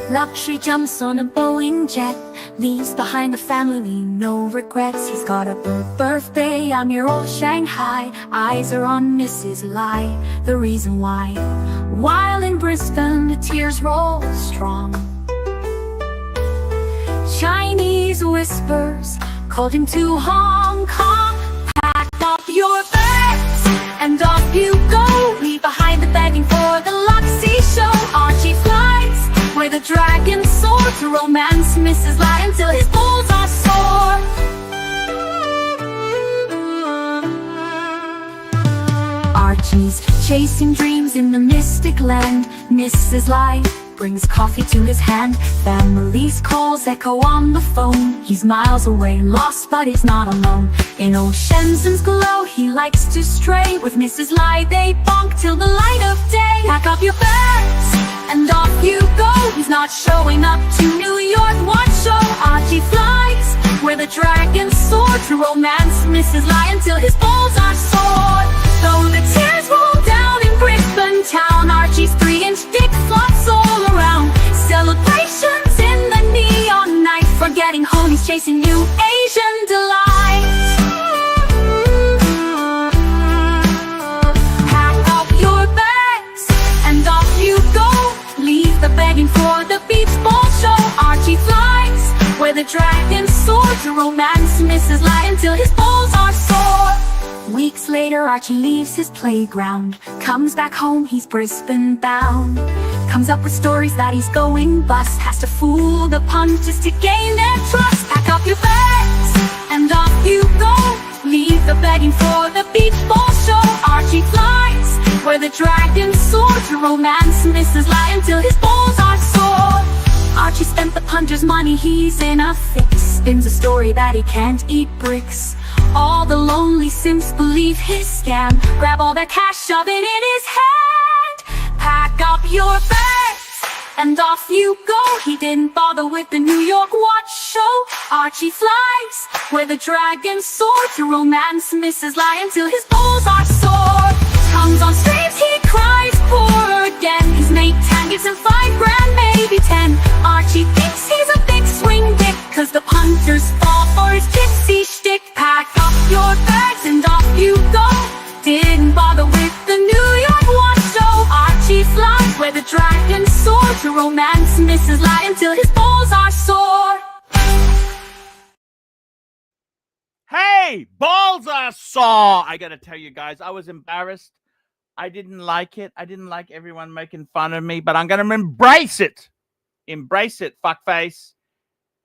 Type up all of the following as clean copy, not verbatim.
Luxury jumps on a Boeing jet, leaves behind the family, no regrets. He's got a birthday, I'm your old Shanghai. Eyes are on Mrs. Lai, the reason why. While in Brisbane, the tears roll strong. Chinese whispers called him to Hong Kong. Pack up your bags and off you go. Leave behind the begging for the Luxy show. Archie flies where the dragons soar to romance Mrs. Lai until his balls are sore. Archie's chasing dreams in the mystic land. Mrs. Lai brings coffee to his hand. Family's calls echo on the phone. He's miles away, lost but he's not alone. In old Shenzhen's glow, he likes to stray. With Mrs. Lai they bonk till the light of day. Pack up your bags and off you go. He's not showing up to New York, what show? Archie flies where the dragons soar to romance Mrs. Lai until his balls are sore. Though the tears roll down in Brisbane town, Archie's 3-inch dick flops all around. Celebrations in the neon night, forgetting home he's chasing new Asian delight. Pack up your bags and off you go. Leave the begging for the beach ball show. Archie flies where the dragons soar to romance Mrs. Lai until his balls are sore. Weeks later, Archie leaves his playground. Comes back home, he's Brisbane bound. Comes up with stories that he's going bust. Has to fool the punters to gain their trust. Pack up your bags and off you go. Leave the begging for the beach ball show. Archie flies where the dragons soar to romance Mrs. Lai until his balls are sore. Archie spent the punter's money, he's in a fix. Spins a story that he can't eat bricks. All the lonely simps believe his scam. Grab all their cash, shove it in his hand. Pack up your bags and off you go. He didn't bother with the New York watch show. Archie flies where the dragons soar to romance Mrs. Lai until his balls are sore. Tongues on streams, he cries poor again. His mate Tan gives him $5 grand, maybe 10. Archie thinks he's a big swing dick, cause the punters fall for his tipsy shtick. Pack up your bags and off you go. Didn't bother with the New York watch show. Archie flies where the dragons soar to romance Mrs. Lai until his balls are sore. Hey, balls are sore. I gotta tell you guys, I was embarrassed. I didn't like it. I didn't like everyone making fun of me, but I'm gonna embrace it. Embrace it, fuckface.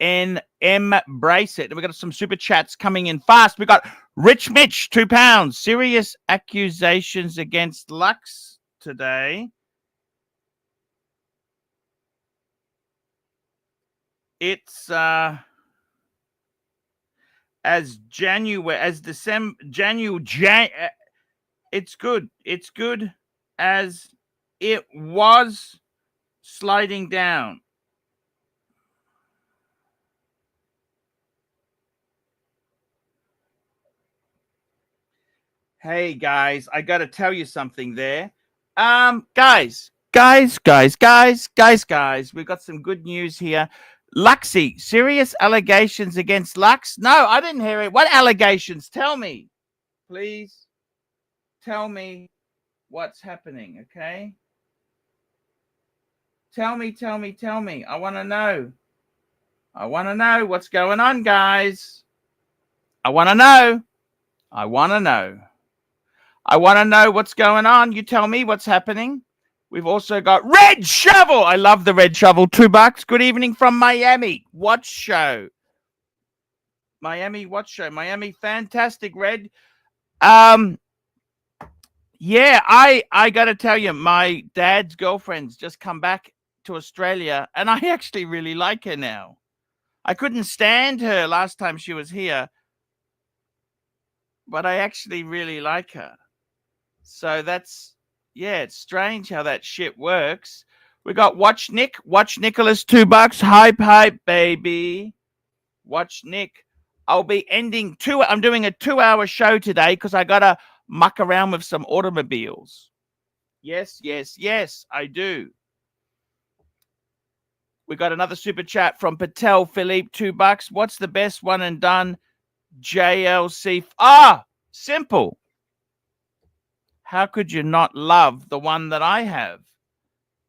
And embrace it. And we got some super chats coming in fast. We got Rich Mitch, £2. Serious accusations against Lux today. It's it's good. It's good as it was sliding down. Hey guys, I got to tell you something there. Guys, we got some good news here. Luxy, serious allegations against Lux? No, I didn't hear it. What allegations? Tell me. Please tell me what's happening, okay? Tell me. I want to know. I want to know what's going on, guys. I want to know what's going on. You tell me what's happening. We've also got Red Shovel. I love the Red Shovel. $2. Good evening from Miami. Watch show. Miami, fantastic, Red. Yeah, I got to tell you, my dad's girlfriend's just come back to Australia, and I actually really like her now. I couldn't stand her last time she was here, but I actually really like her. So that's, yeah, it's strange how that shit works. We got Watch Nicholas, $2. Hype, baby. Watch Nick. I'll be I'm doing a 2-hour show today because I got to muck around with some automobiles. Yes, I do. We got another super chat from Patel Philippe, $2. What's the best one and done? JLC. Simple. How could you not love the one that I have?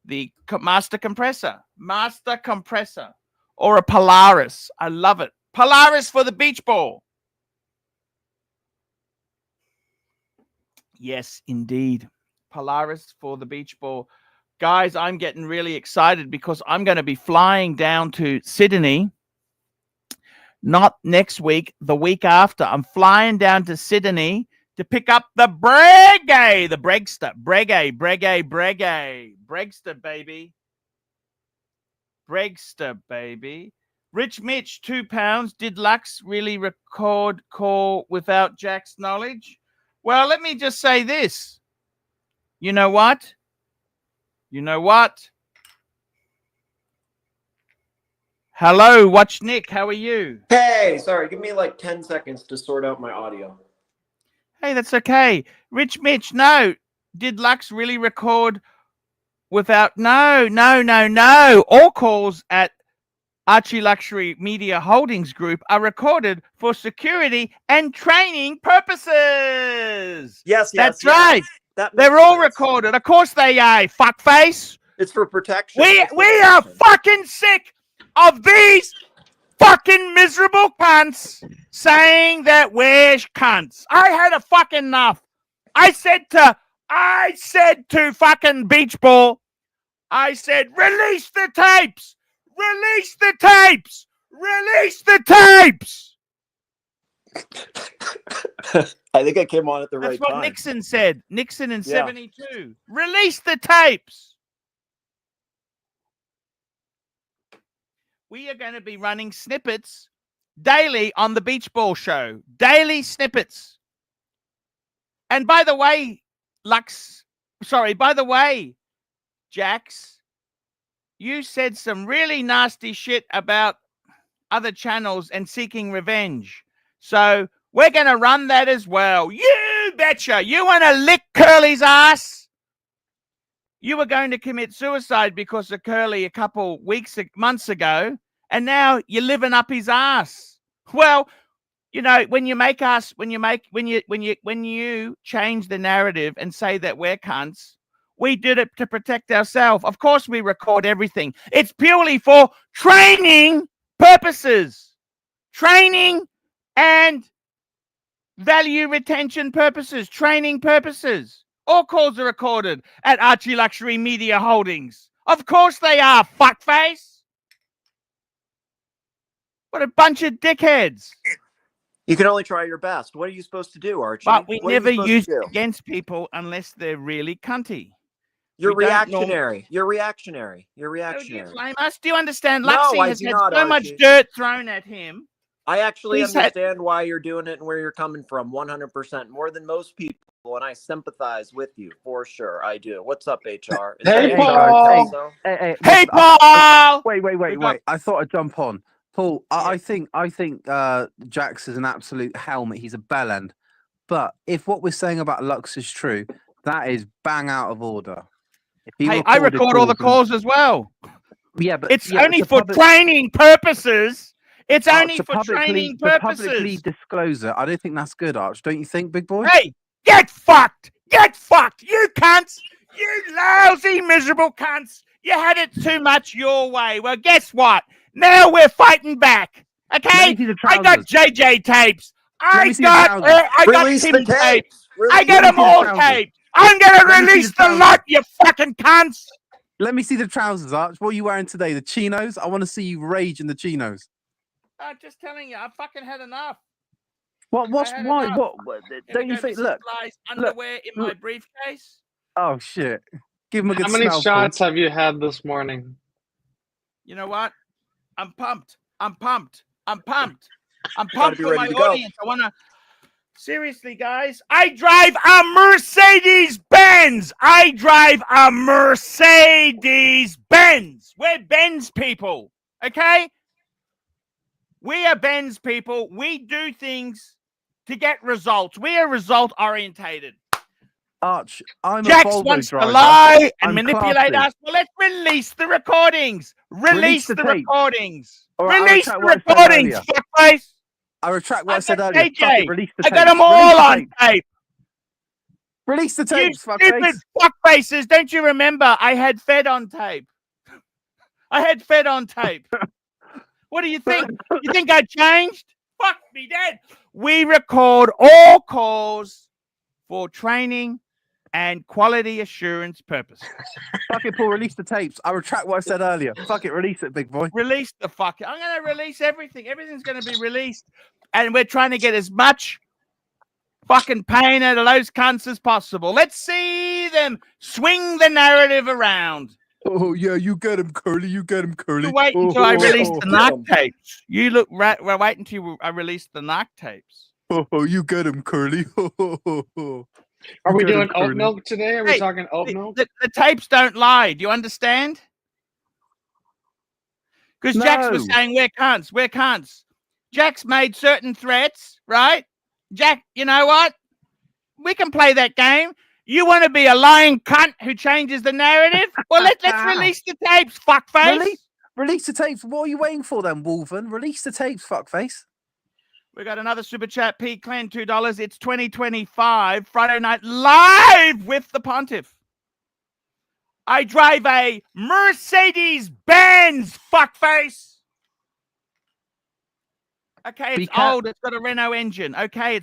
The Master Compressor. Master Compressor. Or a Polaris. I love it. Polaris for the beach ball. Yes, indeed. Polaris for the beach ball. Guys, I'm getting really excited because I'm going to be flying down to Sydney. Not next week, the week after. I'm flying down to Sydney to pick up the Bregay, the Bregster. Bregay. Bregster, baby. Bregster, baby. Rich Mitch, £2. Did Lux really record call without Jack's knowledge? Well, let me just say this. You know what? Hello, Watch Nick. How are you? Hey, sorry. Give me like 10 seconds to sort out my audio. Hey, that's okay. Rich Mitch, no. Did Lux really record without... No. All calls at Archie Luxury Media Holdings Group are recorded for security and training purposes. Yes. That's right. They're all recorded. Of course they are, fuckface. It's for protection. We are fucking sick of these fucking miserable cunts saying that we're cunts. I had a fucking enough. I said to fucking Beach Ball, I said, release the tapes. Release the tapes. Release the tapes. I think I came on at the That's right what time. Nixon said. Nixon in 72. Release the tapes. We are going to be running snippets daily on the Beach Ball Show. Daily snippets. And by the way, Jax, you said some really nasty shit about other channels and seeking revenge. So we're going to run that as well. You betcha. You want to lick Curly's ass? You were going to commit suicide because of Curly a couple months ago, and now you're living up his ass. Well, you know, when you change the narrative and say that we're cunts, we did it to protect ourselves. Of course, we record everything. It's purely for training purposes, training and value retention purposes, training purposes. All calls are recorded at Archie Luxury Media Holdings. Of course they are, fuckface. What a bunch of dickheads. You can only try your best. What are you supposed to do, Archie? But we What are never you supposed use to do? it against people unless they're really cunty. You're We don't reactionary. You're reactionary. You're Do you reactionary. blame us? Do you understand? No, Luxie I has do had not, so much Archie. dirt thrown at him. I actually He's had- understand why you're doing it and where you're coming from 100% more than most people, and I sympathize with you for sure. I do. What's up, HR? Is Hey, that Paul. HR also? Hey, Hey, Paul! wait. I thought I'd jump on. Paul, Yeah. I think Jax is an absolute helmet. He's a bellend. But if what we're saying about Lux is true, that is bang out of order. If he Hey, I recorded record all the calls calls as well. Yeah, but It's yeah, only to for public- training purposes. It's Arch, only to for publicly- training to publicly purposes. disclose it. I don't think that's good, Arch. Don't you think, big boy? Hey, get fucked! Get fucked! You cunts! You lousy, miserable cunts! You had it too much your way. Well, guess what? Now we're fighting back. Let Okay? me see the I got trousers. JJ tapes. Let I me see the got Release Tim the tapes. tapes. I got Let me them see the all trousers. taped. I'm gonna Let me see release the the trousers. lot, you fucking cunts. Let me see the trousers, Arch. What are you wearing today? The chinos? I want to see you rage in the chinos. I'm just telling you, I fucking had enough. What's I had why? enough. What Gonna don't you go think? for Look, supplies, underwear in my look. briefcase. oh shit. Give him a good How many smell, Paul. shots have you had this morning? You know what? I'm pumped. I'm pumped. I'm pumped. I'm Gotta pumped be for ready my to go. audience. I want to. Seriously, guys, I drive a Mercedes-Benz. I drive a Mercedes-Benz. We're Benz people, okay? We are Benz people. We do things to get results. We are result-orientated. Arch, I'm a Jax Volvo wants to driver. lie and I'm manipulate classy. us. Well, let's release the recordings. Release the the tape. recordings. All right, I Release the retract what I said recordings, earlier. fuckface. I retract what I I said got earlier. Fuck KJ. it, release the I tapes. got them Release all the on tape. tape. Release the You tapes, stupid fuckface. fuckfaces. Don't you remember? I had Fed on tape. I had Fed on tape. What do you think? You think I changed? Fuck me dead. We record all calls for training and quality assurance purposes. Fuck it, Paul, release the tapes. I retract what I said earlier. Fuck it, release it, big boy. Release the fuck. I'm going to release everything. Everything's going to be released. And we're trying to get as much fucking pain out of those cunts as possible. Let's see them swing the narrative around. Oh, yeah, you get him, Curly. You get him, Curly. You wait until I release the narc tapes. You look right. Wait until I release the narc tapes. Oh, you get him, Curly. Are we get him, doing oat Curly. milk today? Are we Hey, talking oat milk? The tapes don't lie. Do you understand? Because Jax was No. saying we're cunts. We're cunts. Jax made certain threats, right? Jack, you know what? We can play that game. You want to be a lying cunt who changes the narrative? Well, let's release the tapes, fuckface. Release the tapes. What are you waiting for then, Wolven? Release the tapes, fuckface. We got another super chat. P. Clan, $2. It's 2025 Friday night live with the Pontiff. I drive a Mercedes-Benz, fuckface. Okay, it's old. It's got a Renault engine. Okay,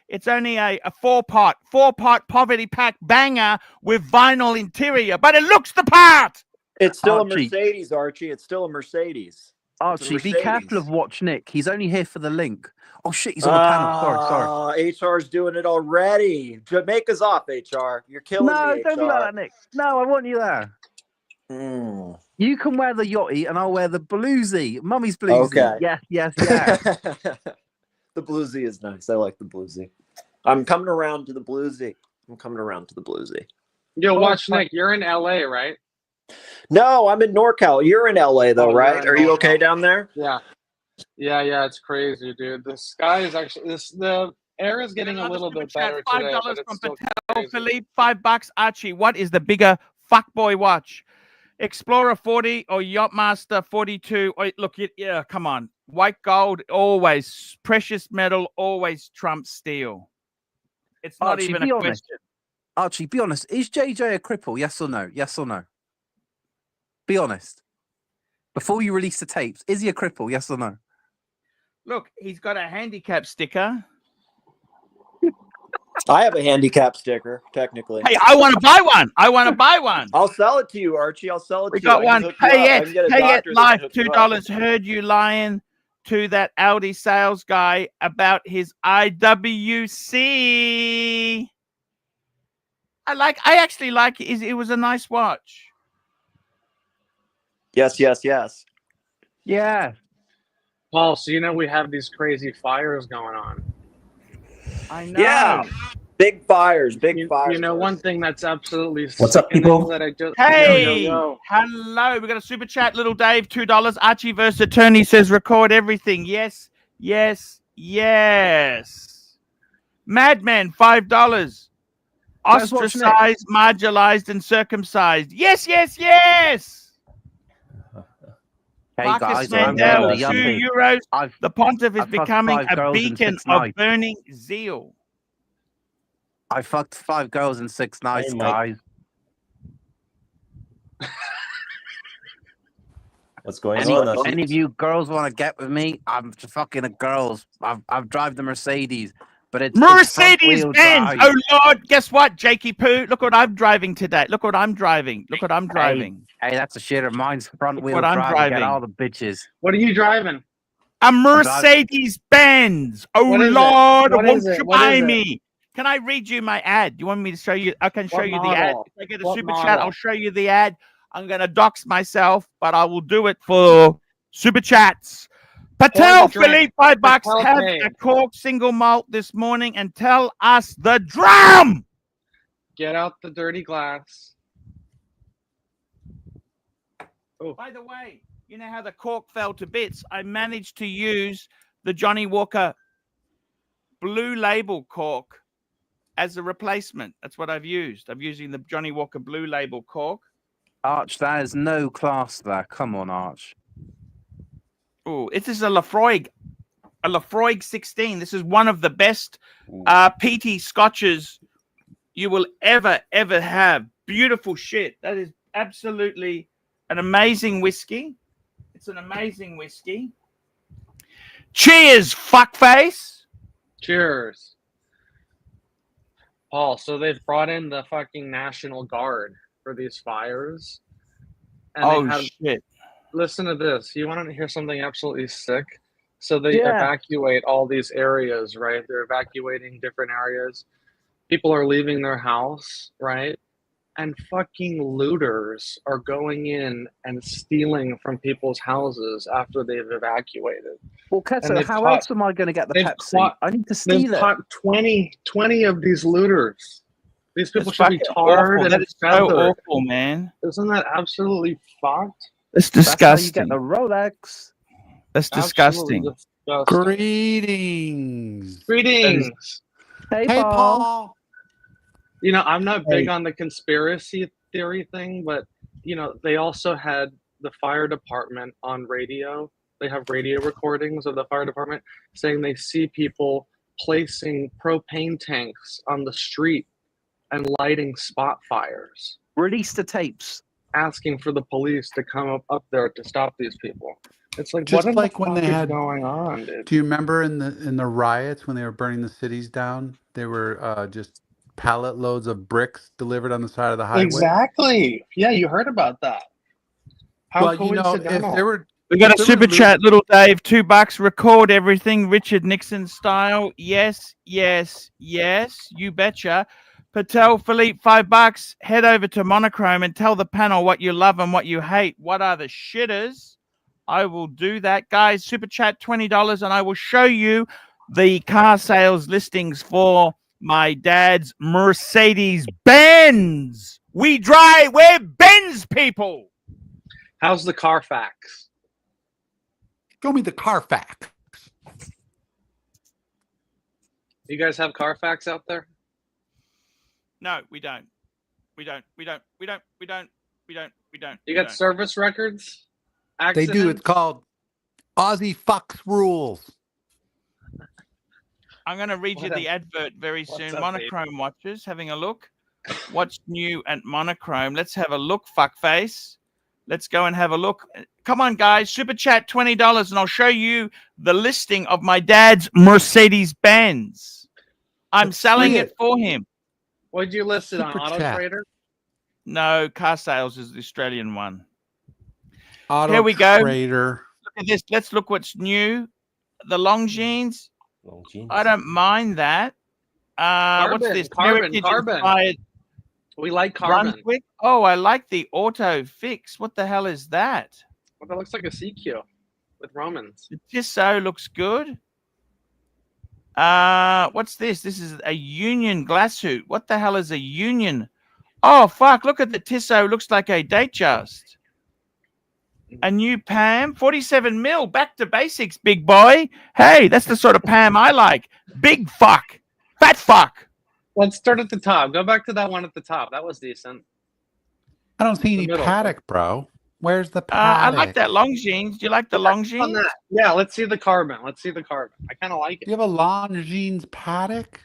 it's only a four-pot poverty pack banger with vinyl interior, but it looks the part. It's still Archie. a Mercedes, Archie. It's still a Mercedes. Archie, be Mercedes. careful of Watch Nick. He's only here for the link. Oh, shit, he's on the panel. Sorry. HR's doing it already. Jamaica's off, HR. You're killing No, me, don't be HR. like that, Nick. No, I want you there. Mm. You can wear the yachty and I'll wear the bluesy. Mummy's bluesy. Okay. Yes, yes, yes. The bluesy is nice. I like the bluesy. I'm coming around to the bluesy. Yo, watch Nick. You're in LA, right? No, I'm in NorCal. You're in LA though, Oh, right? you're in Are you NorCal. okay down there? Yeah. Yeah. It's crazy, dude. The sky is actually the air is getting a little bit better today, $5 but it's from still Patel crazy. Philippe. $5. Archie, what is the bigger fuckboy watch? Explorer 40 or Yachtmaster 42? Or, look, yeah, come on. White gold always, precious metal always trumps steel. It's not Archie, even be a honest. question. Archie, be honest. Is JJ a cripple? Yes or no? Yes or no? Be honest. Before you release the tapes, is he a cripple? Yes or no? Look, he's got a handicap sticker. I have a handicap sticker, technically. Hey, I want to buy one. I'll sell it to you, Archie. I'll sell it We to you. got one. Pay it live. $2. $2. Heard you lying to that Audi sales guy about his IWC. I actually like it. It was a nice watch. Yes. Yeah. Paul, so you know we have these crazy fires going on. I know. Yeah. Big fires. You know, one thing that's absolutely What's up, people? that I just Hey, yo. hello. We got a super chat, little Dave, $2. Archie versus Attorney says record everything. Yes. Madman, $5. Guys, watch Ostracized, marginalized, and circumcised. Yes. Hey Marcus guys, I'm Mandel, really yuppie. €2. I've The Pontiff is I've fucked becoming 5 a girls in beacon 6 of nights. burning zeal. I fucked 5 girls in 6 nights, Hey, Mike. guys. What's going on? Any of you girls want to get with me? I'm fucking a girls. I've drive the Mercedes, but it's Mercedes front-wheel Benz. drive. Oh Lord, guess what, Jakey Poo? Look what I'm driving today. Look what I'm driving. Hey, that's a shitter. Mine's front wheel what I'm drive. driving. Get all the bitches. What are you driving? A Mercedes Benz. Oh What is it? Lord, What won't is it? you What buy is it? me? Can I read you my ad? You want me to show you? I can show What you the ad. model? If I get a What super chat, model? I'll show you the ad. I'm gonna dox myself, but I will do it for super chats. Patel the drink. Philippe, $5. Patel Have paid. a cork single malt this morning and tell us the drum. Get out the dirty glass. By the way, you know how the cork fell to bits? I managed to use the Johnny Walker Blue Label cork as a replacement. That's what I've used. I'm using the Johnny Walker Blue Label cork. Arch, that is no class there. Come on, Arch. Oh, it is a Lafroig 16. This is one of the best peaty scotches you will ever have. Beautiful shit. That is absolutely an amazing whiskey. It's an amazing whiskey. Cheers, fuckface. Cheers. Paul, so they've brought in the fucking National Guard for these fires. And Oh, shit. Listen to this. You want to hear something absolutely sick? So they evacuate all these areas, right? They're evacuating different areas. People are leaving their house, right? And fucking looters are going in and stealing from people's houses after they've evacuated. Well, Keto, how else am I going to get the Pepsi? I need to steal it. They've caught 20 of these looters. These people should be tarred and that is so awful, man. Isn't that absolutely fucked? It's disgusting. That's how you get the Rolex. That's disgusting. Greetings. Greetings. Hey, Hey, Paul. You know, I'm not big on the conspiracy theory thing, but, you know, they also had the fire department on radio. They have radio recordings of the fire department saying they see people placing propane tanks on the street and lighting spot fires. Release the tapes. Asking for the police to come up there to stop these people. It's like, Just what like when they had going on, dude? Do you remember in the riots when they were burning the cities down? They were just pallet loads of bricks delivered on the side of the highway. Exactly. Yeah, you heard about that. How well, you know, if there were, we got a super chat, little Dave, $2. Record everything, Richard Nixon style. Yes, yes, yes. You betcha. Patel Philippe, $5. Head over to Monochrome and tell the panel what you love and what you hate. What are the shitters? I will do that, guys. Super chat $20, and I will show you the car sales listings for my dad's Mercedes Benz. We're Benz people. How's the Carfax? Show me the Carfax. You guys have Carfax out there? No, we don't. We don't. You got service records? Accidents? They do. It's called Aussie Fucks Rules. I'm going to read you the advert very soon. Monochrome watchers, having a look. What's new at Monochrome? Let's have a look, fuckface. Let's go and have a look. Come on, guys. Super chat $20, and I'll show you the listing of my dad's Mercedes Benz. I'm selling it for him. What did you list it on? Auto Trader? No, Car Sales is the Australian one. Auto Here we go. Trader. Look at this. Let's look what's new. The long jeans. I don't mind that. What's this? Carbon. We like carbon. Brunswick. Oh, I like the auto fix. What the hell is that? Well, that looks like a CQ with Romans. The Tissot looks good. What's this? This is a Union glass hoot. What the hell is a Union? Oh, fuck. Look at the Tissot. Looks like a Datejust. A new Pam, 47 mil, back to basics, big boy. Hey, that's the sort of Pam I like. Big fuck. Fat fuck. Let's start at the top. Go back to that one at the top. That was decent. I don't see any paddock, bro. Where's the paddock? I like that long jeans. Do you like the long jeans? Yeah, let's see the carbon. Let's see the carbon. I kind of like it. Do you have a long jeans paddock?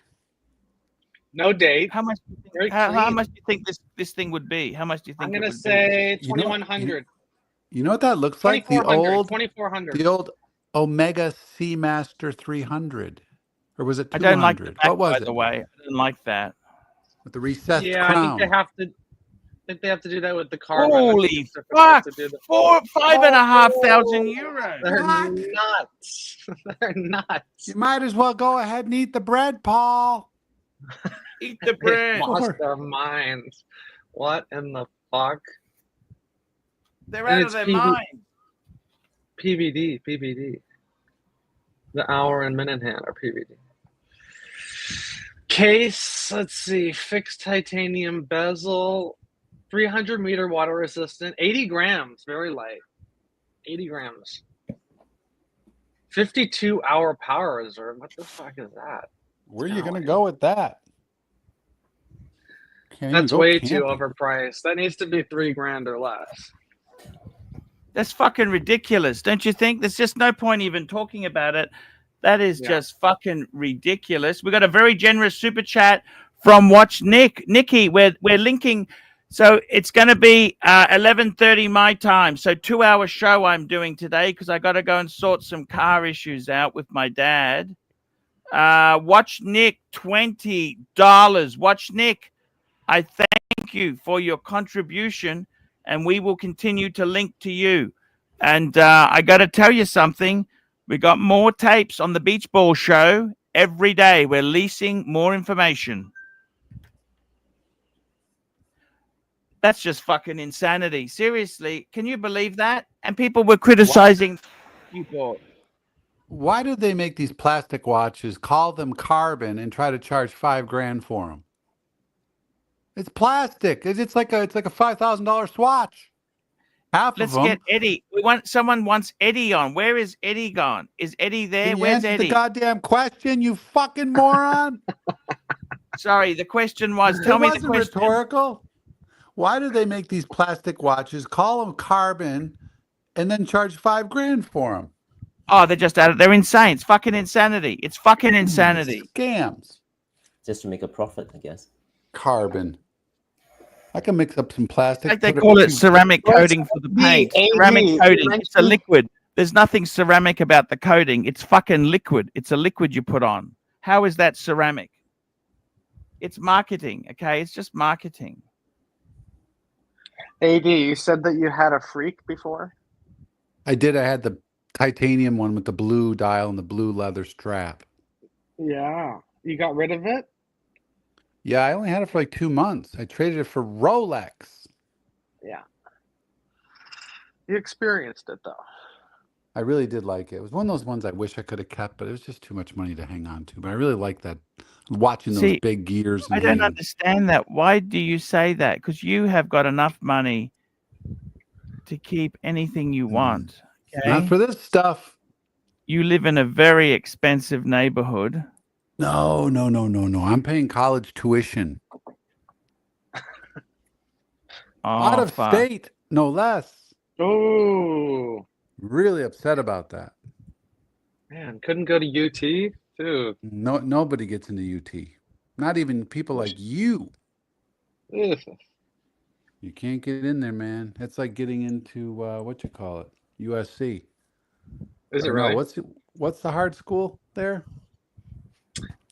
No date. How much do you think this thing would be? How much do you think? I'm going to say 2,100. You know what that looks like? The old 2,400. The old Omega Seamaster 300, or was it 200? I don't like the back, what was by it? the way. I don't like that. With the recessed crown. crown. I think they have to do that with the carbon. Holy fuck! 5,500 euros. They're nuts. They're nuts. You might as well go ahead and eat the bread, Paul. Eat the bread. They lost their minds. What in the fuck? They're out of their mind. PVD. The hour and minute hand are PVD. Case, let's see, fixed titanium bezel, 300-meter water resistant, 80 grams, very light. 80 grams. 52-hour power reserve. What the fuck is that? Where are you going to go with that? Can't even That's go way too camping. overpriced. That needs to be $3,000 or less. That's fucking ridiculous, don't you think? There's just no point even talking about it. That is just fucking ridiculous. We got a very generous super chat from Nikki. We're linking. So it's going to be 11:30 my time. So 2-hour show I'm doing today because I got to go and sort some car issues out with my dad. Watch Nick, $20. Watch Nick. I thank you for your contribution, and we will continue to link to you. And I got to tell you something. We got more tapes on the Beach Ball show every day. We're leasing more information. That's just fucking insanity. Seriously, can you believe that? And people were criticizing people. Why do they make these plastic watches, call them carbon, and try to charge $5,000 for them? It's plastic. It's like a $5,000 swatch. Half Let's of them. get Eddie. Someone wants Eddie on. Where is Eddie gone? Is Eddie there? Can you Where's answer Eddie? the goddamn question, you fucking moron? Sorry, the question was. Tell me the question. Rhetorical. Why do they make these plastic watches, call them carbon, and then charge $5,000 for them? Oh, they're just they're insane. It's fucking insanity. It's fucking insanity. Scams. Just to make a profit, I guess. Carbon. I can mix up some plastic. Like they call it ceramic coating for the paint. Ceramic coating. It's a liquid. There's nothing ceramic about the coating. It's fucking liquid. It's a liquid you put on. How is that ceramic? It's marketing, okay? It's just marketing. AD, you said that you had a freak before? I did. I had the titanium one with the blue dial and the blue leather strap. Yeah. You got rid of it? Yeah, I only had it for like 2 months. I traded it for Rolex. Yeah. You experienced it, though. I really did like it. It was one of those ones I wish I could have kept, but it was just too much money to hang on to. But I really like that, watching those big gears. I don't understand that. Why do you say that? Because you have got enough money to keep anything you want. Okay? Not for this stuff. You live in a very expensive neighborhood. No. I'm paying college tuition. Out of state, no less. Oh. Really upset about that. Man, couldn't go to UT? Dude. No, nobody gets into UT. Not even people like you. Ugh. You can't get in there, man. It's like getting into USC. Is it right? What's the hard school there?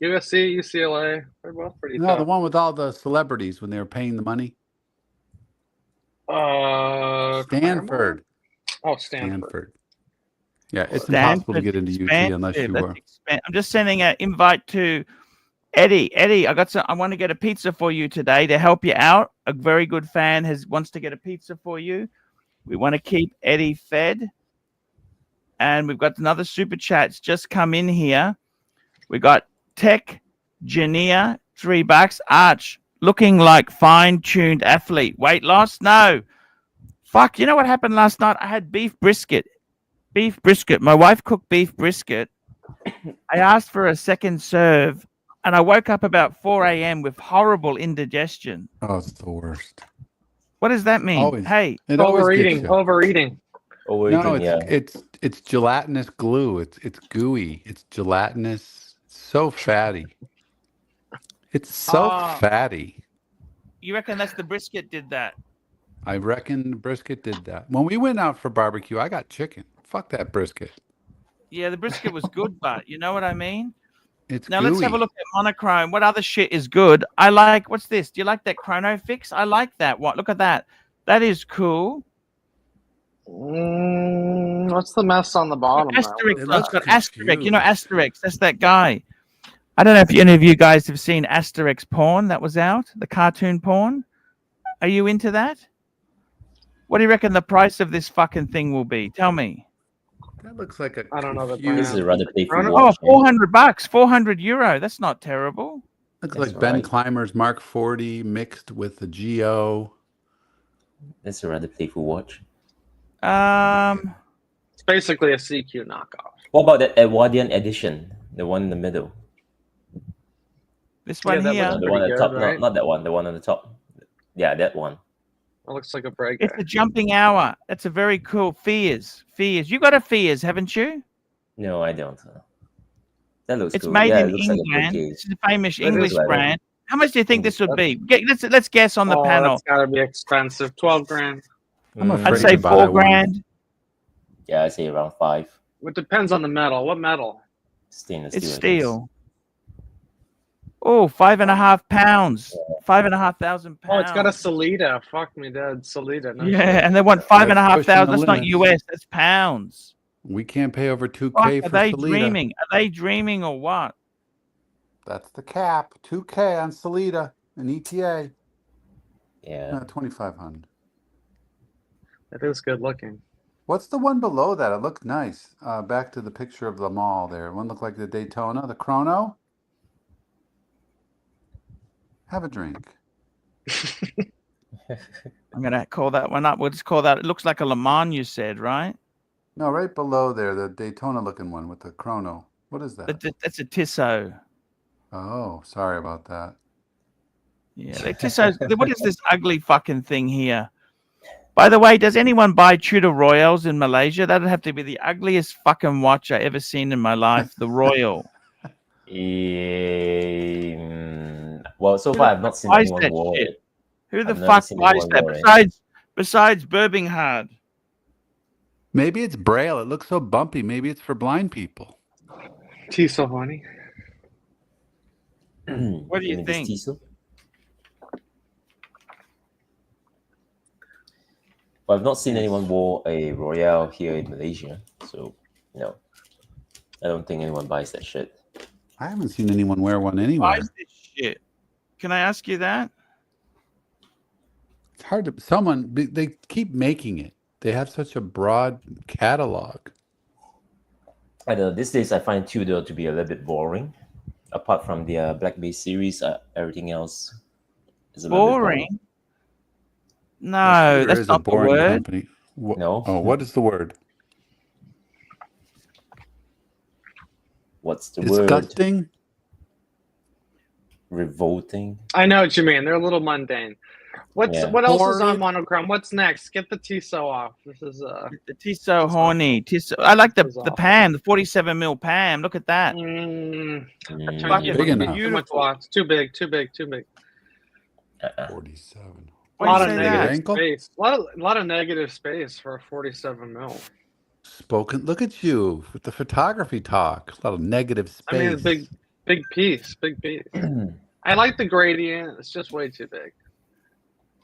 USC, UCLA, they're both pretty No, tough. the one with all the celebrities when they were paying the money. Stanford. Oh, Stanford. Yeah, it's impossible to get into UT unless you were. I'm just sending an invite to Eddie. Eddie, I want to get a pizza for you today to help you out. A very good fan wants to get a pizza for you. We want to keep Eddie fed. And we've got another super chat's just come in here. We got Tech Jania, $3. Arch, looking like fine-tuned athlete. Weight loss? No. Fuck, you know what happened last night? I had beef brisket. My wife cooked beef brisket. I asked for a second serve, and I woke up about 4 a.m. with horrible indigestion. Oh, it's the worst. What does that mean? Always. Hey, overeating. No, it's gelatinous glue. It's gooey. It's gelatinous. It's so fatty. It's so fatty. You reckon that's the brisket did that? I reckon the brisket did that. When we went out for barbecue, I got chicken. Fuck that brisket. Yeah, the brisket was good, but you know what I mean? It's now gooey. Let's have a look at monochrome. What other shit is good? I like, what's this? Do you like that chrono fix? I like that. What? Look at that. That is cool. What's the mess on the bottom? Asterisk. It's got Asterisk. You know Asterisk. That's that guy. I don't know if any of you guys have seen Asterix porn that was out, the cartoon porn. Are you into that? What do you reckon the price of this fucking thing will be? Tell me. That looks like a. I don't know. This is rather playful. Oh, $400, 400 euro. That's not terrible. Looks like Ben Clymer's Mark 40 mixed with the Geo. That's a rather playful watch. It's basically a CQ knockoff. What about the Edwardian edition, the one in the middle? This one that here. looks The one at pretty the top, good, right? not that one. The one on the top. Yeah, that one. That looks like a break. It's a jumping hour. That's a very cool Fears. You got a Fears, haven't you? No, I don't. That looks It's cool. made Yeah, in it looks like a England. brick This is a famous It is English like that. brand. How much do you think English this would be? Let's guess on the Oh, panel. that's gotta be expensive. 12 grand. I'm I'd afraid say to buy 4 that one. grand. Yeah, I say around 5. It depends on the metal. What metal? Stainless It's steel. I guess. steel. Oh, 5.5 pounds. 5,500 pounds. Oh, it's got a Salida. Fuck me dead. Salida. No Yeah, shit. and they want That's 5,500. pushing the That's not limits. US. That's pounds. We can't pay over 2K Fuck, for are they Salida. dreaming? Are they dreaming or what? That's the cap. 2K on Salida and ETA. Yeah. 2,500. It is good looking. What's the one below that? It looked nice. Back to the picture of the mall there. One looked like the Daytona, the Chrono. Have a drink. I'm gonna call that one up. We'll just call that. It looks like a Le Mans. You said, right? No, right below there, the Daytona looking one with the Chrono. What is that? That's a Tissot. Oh, sorry about that. Yeah, they Tissot. What is this ugly fucking thing here? By the way, does anyone buy Tudor Royals in Malaysia? That'd have to be the ugliest fucking watch I ever seen in my life. The Royal. Well, so far I've not seen buys anyone that wear shit? it. Who the I've never fuck seen buys anyone that? wear it. Besides Birmingham. Maybe it's Braille. It looks so bumpy. Maybe it's for blind people. Tissot, honey. What do you mean this think? Tissot? Well, I've not seen anyone wear a Royale here in Malaysia, so no, I don't think anyone buys that shit. I haven't seen anyone wear one anywhere. Buys this shit. Can I ask you that? It's hard to. They keep making it. They have such a broad catalog. I don't know. These days, I find Tudor to be a little bit boring. Apart from the Black Bay series, everything else is a little bit Boring? No, Tudor that's is a not the boring word. company. No. Oh, what is the word? What's the word? Disgusting. Revolting. I know what you mean. They're a little mundane. What else is on Horrid. monochrome? What's next? Get the Tissot off. This is The Tissot horny. Tissot. I like the awful. Pam, the 47 mil Pam. Look at that. Fucking Big enough. Too much watch. Too big. Too big. Too big. 47. A Why lot you of say negative that? Ankle? space. A lot of negative space for a 47 mil. Spoken. Look at you with the photography talk. A lot of negative space. I mean, big piece. Big piece. I like the gradient. It's just way too big.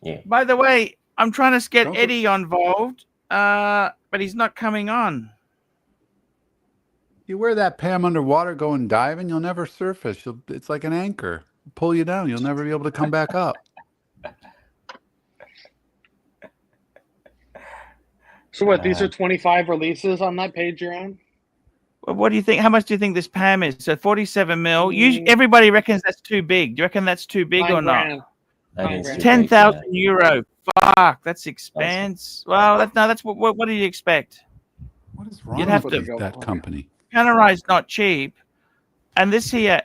Yeah. By the way, I'm trying to get Don't Eddie involved, but he's not coming on. You wear that Pam underwater going diving, you'll never surface. It's like an anchor. Pull you down. You'll never be able to come back up. So what? These are 25 releases on that page you're on? Well, what do you think? How much do you think this Pam is? So 47 mil. Everybody reckons that's too big. Do you reckon that's too big or not? $9,000. I think it's too big, 10,000 yeah. euro. Fuck, that's expense. Well, that's what do you expect? What is wrong You'd have with to- that company? Panerai not cheap, and this here,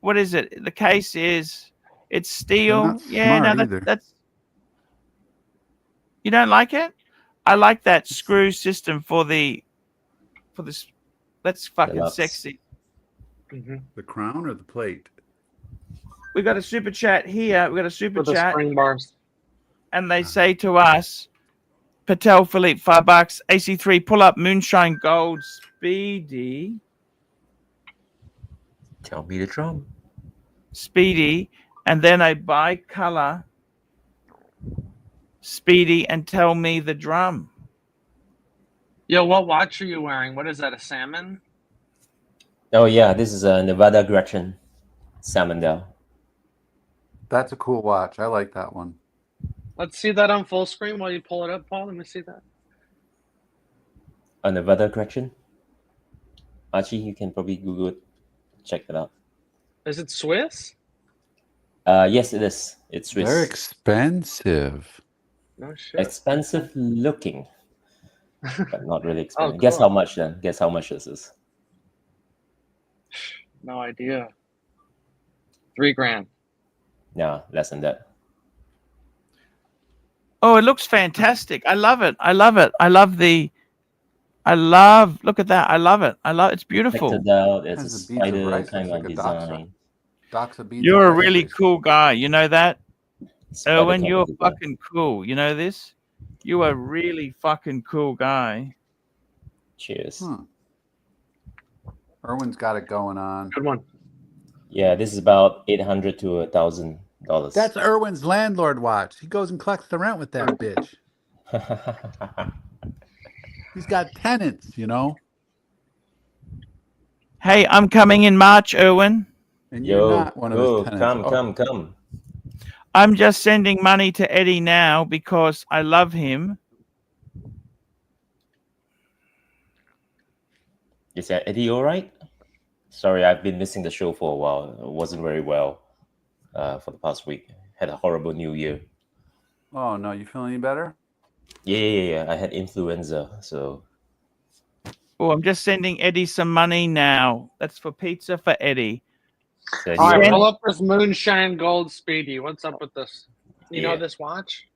what is it? The case is it's steel. not Yeah, no, smart either. that's. You don't like it? I like that screw system for this. That's fucking Deluxe. sexy. The crown or the plate? We got a super chat here. We got a super For the chat, spring bars. and they say to us, Patel Philippe, $5. AC3 pull up Moonshine Gold Speedy. Tell me the drum. Speedy, and then I buy color Speedy and tell me the drum. Yo, what watch are you wearing? What is that? A salmon? Oh yeah, this is a Nevada Gretchen Salmondale. That's a cool watch. I like that one. Let's see that on full screen while you pull it up, Paul. Let me see that. A Nevada Gretchen. Archie, you can probably Google it. Check that out. Is it Swiss? Yes, it is. It's Swiss. They're expensive. No shit. Expensive looking, but not really expensive. Oh, Guess cool. how much then? Guess how much this is? No idea. 3 grand. No, less than that. Oh, it looks fantastic. I love it. I love it. I love the. I love. Look at that. I love it. I love. It's beautiful. Decked out. It's a Has the beads of spider rice. kind Looks of like a doxa. design. Doxa beads. You're a of rice really face. cool guy. You know that, Spider Erwin. kind You're of design. fucking cool. You know this. You are a really fucking cool guy. Cheers. Erwin's got it going on. Good one. Yeah, this is about $800 to $1,000. That's Erwin's landlord watch. He goes and collects the rent with that bitch. He's got tenants, you know. Hey, I'm coming in March, Erwin. And you're not one of his oh, tenants. come. I'm just sending money to Eddie now because I love him. Is that Eddie all right? Sorry, I've been missing the show for a while. It wasn't very well for the past week. Had a horrible New Year. Oh no, you feel any better? Yeah. I had influenza, so. Oh, I'm just sending Eddie some money now. That's for pizza for Eddie. So All right, Yeah. pull up this Moonshine Gold Speedy. What's up with this? You know Yeah. this watch?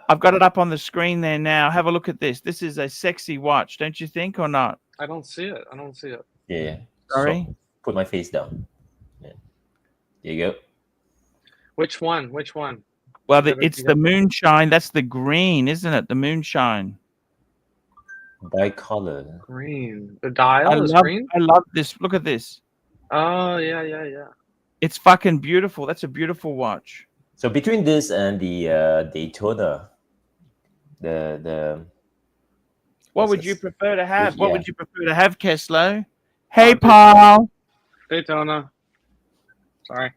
I've got it up on the screen there now. Have a look at this. This is a sexy watch, don't you think, or not? I don't see it. I don't see it. Yeah. Sorry? So, put my face down. Yeah. There you go. Which one? Which one? Well, You got it- it's you the got- moonshine. That's the green, isn't it? The moonshine. Bicolor. Green. The dial is green? I love this. Look at this. Oh, yeah. It's fucking beautiful. That's a beautiful watch. So between this and the Daytona, the What What's would this? you prefer to have? What Yeah. would you prefer to have, Keslo? Hey, Oh, Paul. Daytona. Sorry.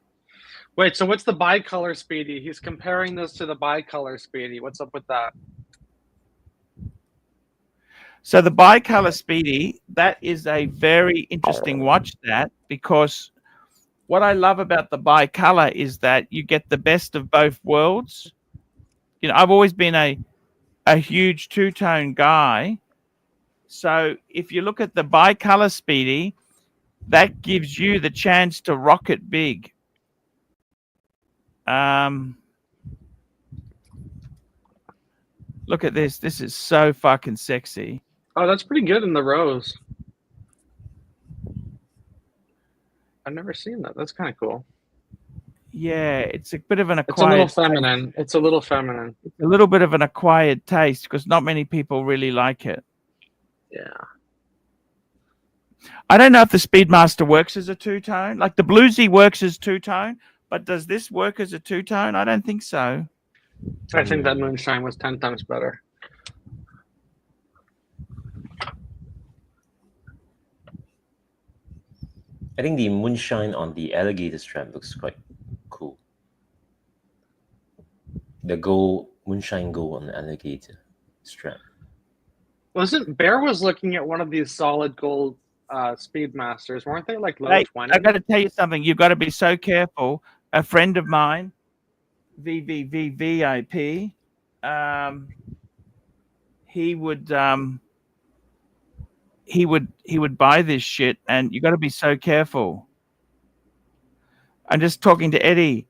Wait, so what's the bicolor Speedy? He's comparing this to the bicolor Speedy. What's up with that? So the bicolor Speedy, that is a very interesting watch, that, because what I love about the bicolor is that you get the best of both worlds. You know, I've always been a huge two-tone guy. So if you look at the bicolor Speedy, that gives you the chance to rock it big. Look at this. This is so fucking sexy. Oh, that's pretty good in the rose. I've never seen that. That's kind of cool. Yeah, it's a bit of an It's a acquired little feminine. It's a little feminine. a little bit of an acquired taste because not many people really like it. Yeah. I don't know if the Speedmaster works as a two-tone. Like the Bluesy works as two-tone, but does this work as a two-tone? I don't think so. I think that Moonshine was 10 times better. I think the moonshine on the alligator strap looks quite cool. The gold moonshine gold on the alligator strap. Wasn't Bear was looking at one of these solid gold Speedmasters, weren't they like low Hey, 20? I got to tell you something. You've got to be so careful. A friend of mine, VVVVIP, he would buy this shit, and you got to be so careful. I'm just talking to Eddie.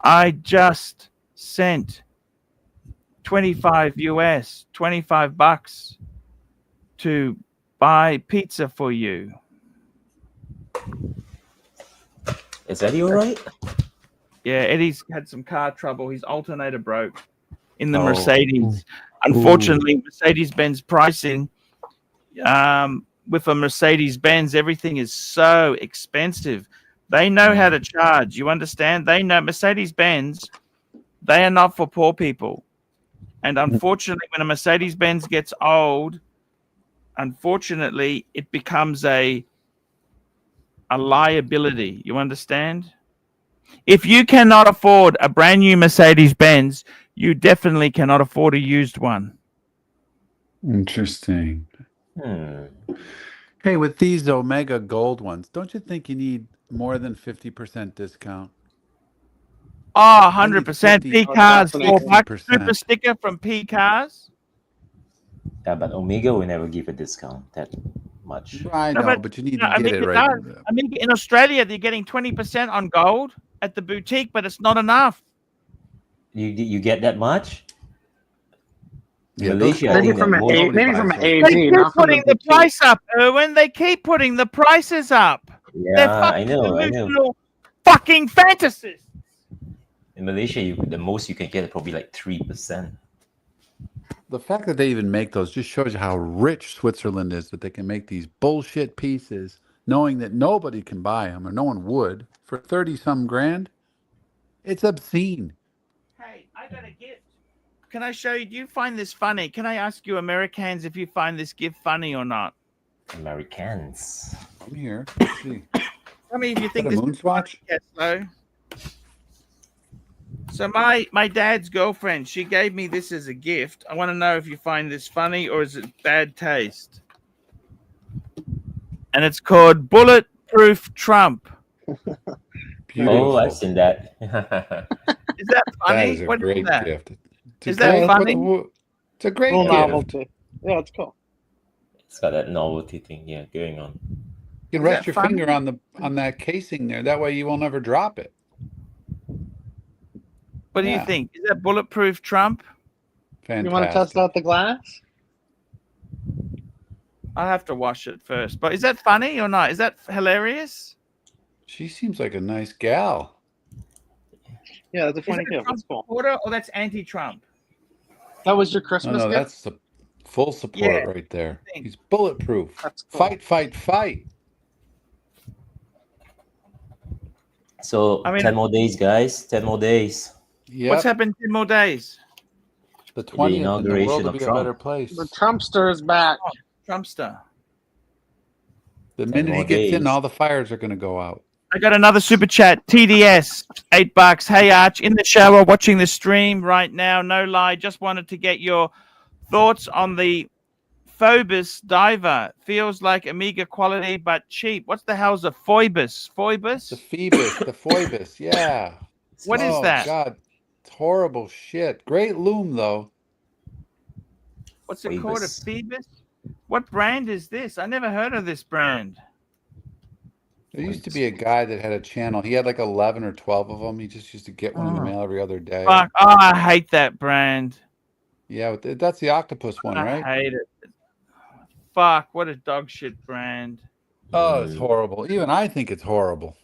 I just sent 25 $25 to buy pizza for you. Is Eddie all right? Yeah, Eddie's had some car trouble. His alternator broke in the Oh. Mercedes. Unfortunately, Mercedes-Benz pricing, with a Mercedes-Benz, everything is so expensive. They know how to charge. You understand? They know Mercedes-Benz, they are not for poor people. And unfortunately, when a Mercedes-Benz gets old, unfortunately, it becomes a liability. You understand? If you cannot afford a brand new Mercedes-Benz, you definitely cannot afford a used one. Interesting. Hey, with these Omega Gold ones, don't you think you need more than 50% discount? Oh, 100%. 50, P Cars, $4. 60%. Super sticker from P Cars. Yeah, but Omega will never give a discount. much. I No, know, but you need no, to get Amiga it right. does. Amiga, in Australia, they're getting 20% on gold at the boutique, but it's not enough. You get that much? Yeah, Malaysia, I Maybe think that from an most A, maybe from an They AZ, keep not from the putting the boutique. price up, Erwin. They keep putting the prices up. They're yeah, I fucking know. delusional fucking fantasists. In Malaysia, the most you can get is probably like 3%. The fact that they even make those just shows you how rich Switzerland is, that they can make these bullshit pieces knowing that nobody can buy them or no one would for 30-some grand. It's obscene. Hey, I got a gift. Can I show you? Do you find this funny? Can I ask you Americans if you find this gift funny or not? Americans. I'm here. Let's see. Tell me if you Is think that a this moon is swatch? funny, Keslo. So my dad's girlfriend, she gave me this as a gift. I want to know if you find this funny or is it bad taste? And it's called Bulletproof Trump. Oh, I've seen that. Is that funny? That is a What great is that? gift. Is that funny? It's a great Cool gift. novelty. Yeah, it's cool. It's got that novelty thing, going on. You can Is rest that your funny? finger on that casing there. That way you will never drop it. What do you Yeah. think? Is that Bulletproof Trump? Fantastic. You want to test out the glass? I'll have to wash it first. But is that funny or not? Is that hilarious? She seems like a nice gal. Yeah, that's a Is funny that gift. Trump That's cool. supporter or that's anti-Trump? That was your No, Christmas no, gift? that's the full support Yeah, right there. I think. He's bulletproof. That's cool. Fight, fight, fight. So I mean- 10 more days, guys. 10 more days. Yep. What's happened 10 more days? The 20th, and the inauguration world will of be Trump. a better place. The Trumpster is back. Trumpster. The 10 minute he more gets in, days. all the fires are going to go out. I got another super chat. TDS, $8. Hey, Arch, in the shower watching the stream right now. No lie. Just wanted to get your thoughts on the Phobos diver. Feels like Amiga quality, but cheap. What's the hell's a Phoebus? Phoebus? The Phoebus, the Phoebus, yeah. What is Oh, that? God. It's horrible shit. Great loom, though. What's it called? A Phoebus. Phoebus? What brand is this? I never heard of this brand. There used to be a guy that had a channel. He had like 11 or 12 of them. He just used to get one in the Oh. mail every other day. Fuck. Oh, I hate that brand. Yeah, but that's the octopus one, I right? hate it. Fuck. What a dog shit brand. Oh, it's horrible. Even I think it's horrible.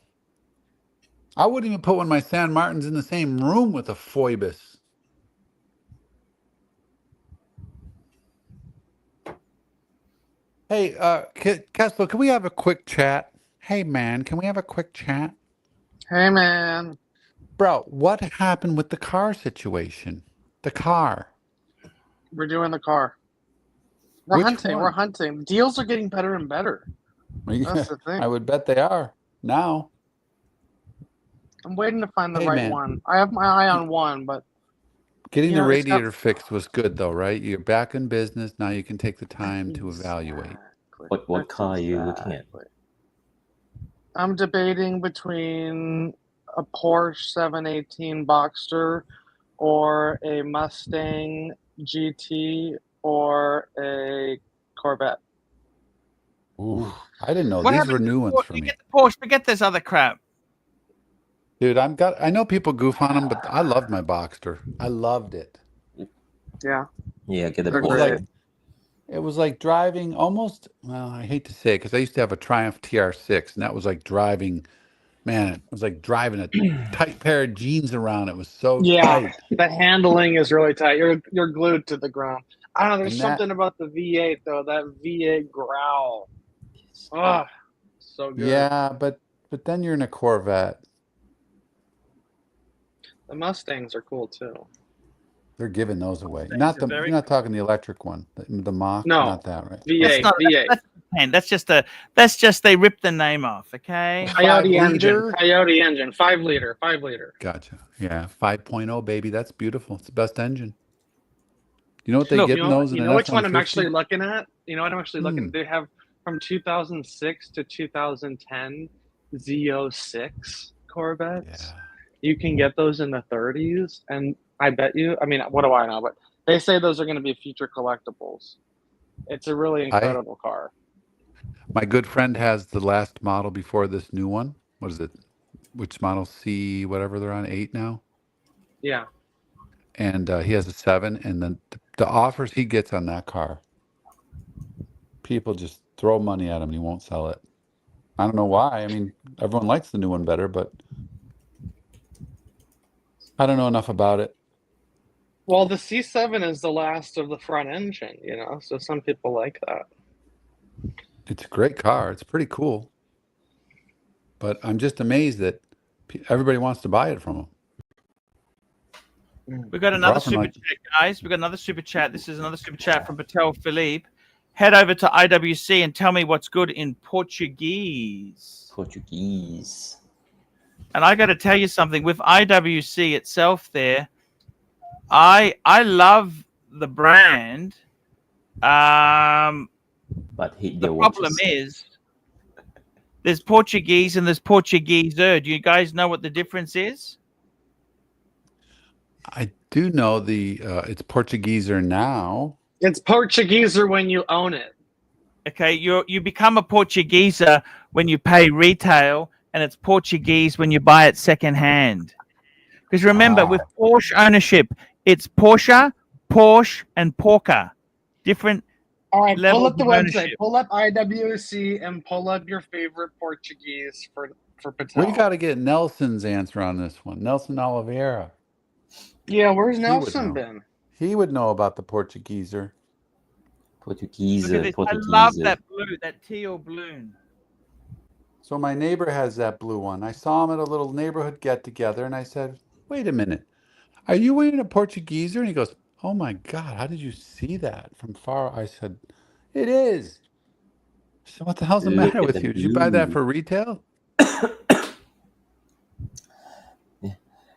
I wouldn't even put one of my San Martins in the same room with a Phoebus. Hey, Kessler, can we have a quick chat? Hey, man, can we have a quick chat? Hey, man. Bro, what happened with the car situation? The car. We're doing the car. We're Which hunting. one? We're hunting. Deals are getting better and better. That's the thing. I would bet they are now. I'm waiting to find the Hey, right man. one. I have my eye on one, but Getting You the know, it's got- radiator fixed was good, though, right? You're back in business. Now you can take the time to evaluate. What That's car are you looking at? exactly. I'm debating between a Porsche 718 Boxster or a Mustang GT or a Corvette. Ooh, I didn't know. What These happened were to new the ones Porsche? for You me. get the Porsche, forget this other crap. Dude, I know people goof on them, but I loved my Boxster. I loved it. Yeah. Yeah, get the They're It was great. Porsche. like it was like driving almost, well, I hate to say it because I used to have a Triumph TR6, and that was like driving, man, it was like driving a tight pair of jeans around. It was so Yeah. tight. The handling is really tight. You're glued to the ground. I don't know. There's And that- something about the V8 though. That V8 growl. Ah, so good. Yeah, but then you're in a Corvette. The Mustangs are cool too. They're giving those away. Mustangs Not are the very you're not talking the electric one, the Mach, No. not that, right? V8. That's V8. That's pretend. That's just they ripped the name off, okay? Coyote 5 engine. liter? Coyote engine. 5 liter. 5 liter. Gotcha. Yeah, 5.0, baby. That's beautiful. It's the best engine. You know what they Look, get You in know, those? in you an know which one I'm F-150? actually looking at? You know what I'm actually looking Hmm. at? They have from 2006 to 2010 Z06 Corvettes. Yeah. You can get those in the 30s, and I bet you. I mean, what do I know? But they say those are going to be future collectibles. It's a really incredible car. My good friend has the last model before this new one. What is it? Which model? C, whatever they're on, 8 now. Yeah. And he has a 7. And then the offers he gets on that car, people just throw money at him and he won't sell it. I don't know why. I mean, everyone likes the new one better, but I don't know enough about it. Well, the C7 is the last of the front engine, you know, so some people like that. It's a great car. It's pretty cool. But I'm just amazed that everybody wants to buy it from him. We've got another super chat, guys. We've got another super chat. This is another super chat from Patel Philippe. Head over to IWC and tell me what's good in Portuguese. Portuguese. And I got to tell you something. With IWC itself there, I love the brand. But the problem is there's Portuguese and there's Portugueser. Do you guys know what the difference is? I do know it's Portugueser now. It's Portugueser when you own it. Okay, you become a Portugueser when you pay retail, and it's Portuguese when you buy it secondhand. Because remember, with Porsche ownership, it's Porsche, and Porca. Different. All right, pull up the website. Ownership. Pull up IWC and pull up your favorite Portuguese for Patel. We got to get Nelson's answer on this one. Nelson Oliveira. Yeah, where's Nelson been? He would know about the Portugueser. Portugueser. I love that blue, that teal blue. So my neighbor has that blue one. I saw him at a little neighborhood get-together, and I said, wait a minute. Are you wearing a Portugueser? And he goes, oh, my God, how did you see that from far? I said, it is. So what the hell's the matter with you? Did you buy that for retail?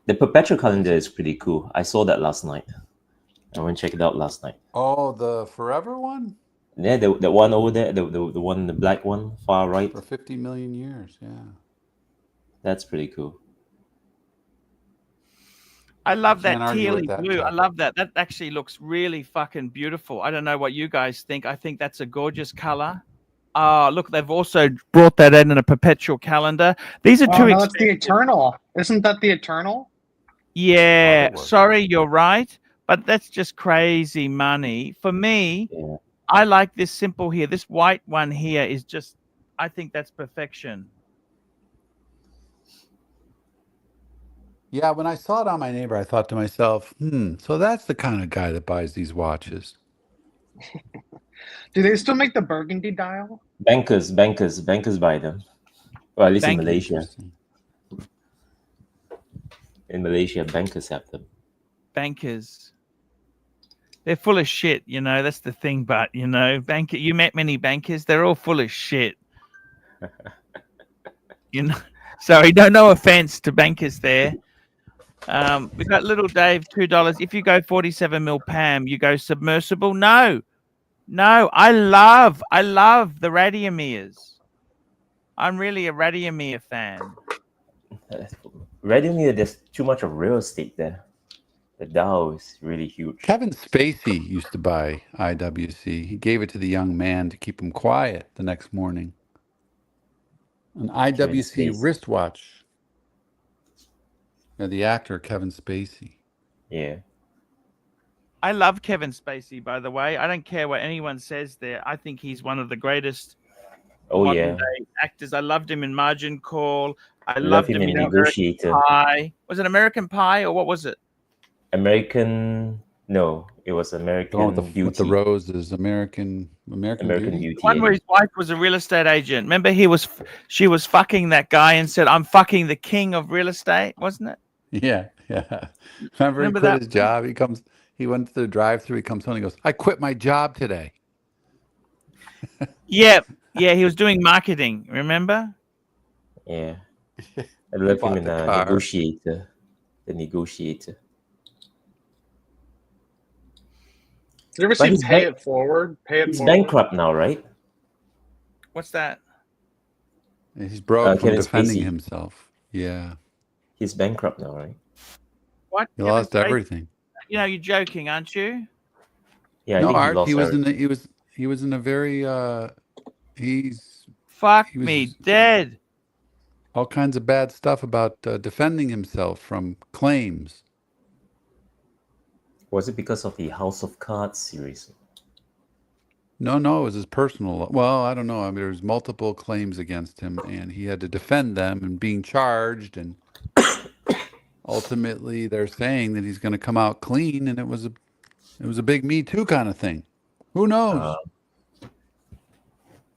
The perpetual calendar is pretty cool. I saw that last night. I went and checked it out last night. Oh, the forever one? Yeah, the one over there, the one, the black one, far right. For 50 million years, yeah. That's pretty cool. I love that tealy blue. I love that. That actually looks really fucking beautiful. I don't know what you guys think. I think that's a gorgeous color. Look, they've also brought that in a perpetual calendar. These are two. No, that's the Eternal. Isn't that the Eternal? Yeah, sorry, you're right. But that's just crazy money. For me, I like this simple here. This white one here is just, I think that's perfection. Yeah, when I saw it on my neighbor, I thought to myself, so that's the kind of guy that buys these watches. Do they still make the burgundy dial? Bankers buy them. Well, at least in Malaysia. In Malaysia, bankers have them. Bankers. They're full of shit, you know, that's the thing. But, you know, you met many bankers, they're all full of shit. You know, sorry, no offense to bankers there. We got little Dave, $2. If you go 47 mil Pam, you go submersible. No, I love the Radiomers. I'm really a Radiomere fan. Radiomere, there's too much of real estate there. The dial is really huge. Kevin Spacey used to buy IWC. He gave it to the young man to keep him quiet the next morning. An IWC wristwatch. Yeah, the actor Kevin Spacey. Yeah. I love Kevin Spacey, by the way. I don't care what anyone says there. I think he's one of the greatest modern day actors. I loved him in Margin Call. I loved him in Negotiator. American Pie. Was it American Pie or what was it? No, it was American Beauty. With the roses, American Beauty. The one where his wife was a real estate agent. Remember, she was fucking that guy and said, "I'm fucking the king of real estate," wasn't it? Yeah. Remember he quit his job. He went to the drive-through. He comes home and he goes, "I quit my job today." Yeah. He was doing marketing. Remember? Yeah. I love him in Negotiator. The Negotiator. You ever seen Pay It Forward? He's bankrupt now, right? What's that? He's broke from defending himself. Yeah. He's bankrupt now, right? What? He lost everything. You know, you're joking, aren't you? Yeah. No, Art. He was in a very Fuck he was me dead. all kinds of bad stuff about defending himself from claims. Was it because of the House of Cards series? No, it was his personal. Well, I don't know. I mean, there was multiple claims against him, and he had to defend them and being charged. And ultimately, they're saying that he's going to come out clean, and it was a big Me Too kind of thing. Who knows?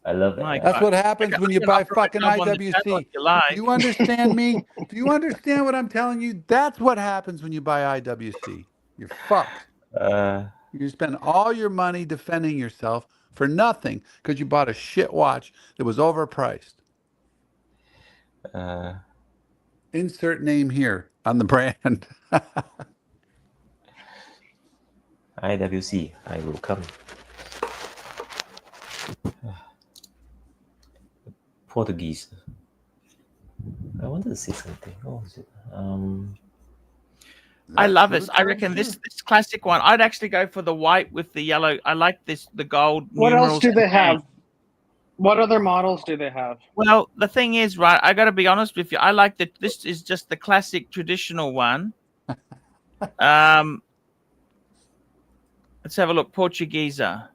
I love My it. That's God. what happens when you buy fucking IWC. Do you understand me? Do you understand what I'm telling you? That's what happens when you buy IWC. You're fucked. You spend all your money defending yourself for nothing because you bought a shit watch that was overpriced. Insert name here on the brand. IWC, I will come. Portuguese. I wanted to say something. What was it? I love this. I reckon this classic one. I'd actually go for the white with the yellow. I like this, the gold. What else do they have? paint. What other models do they have? Well, the thing is, right, I got to be honest with you. I like that this is just the classic traditional one. Let's have a look. Portuguesa.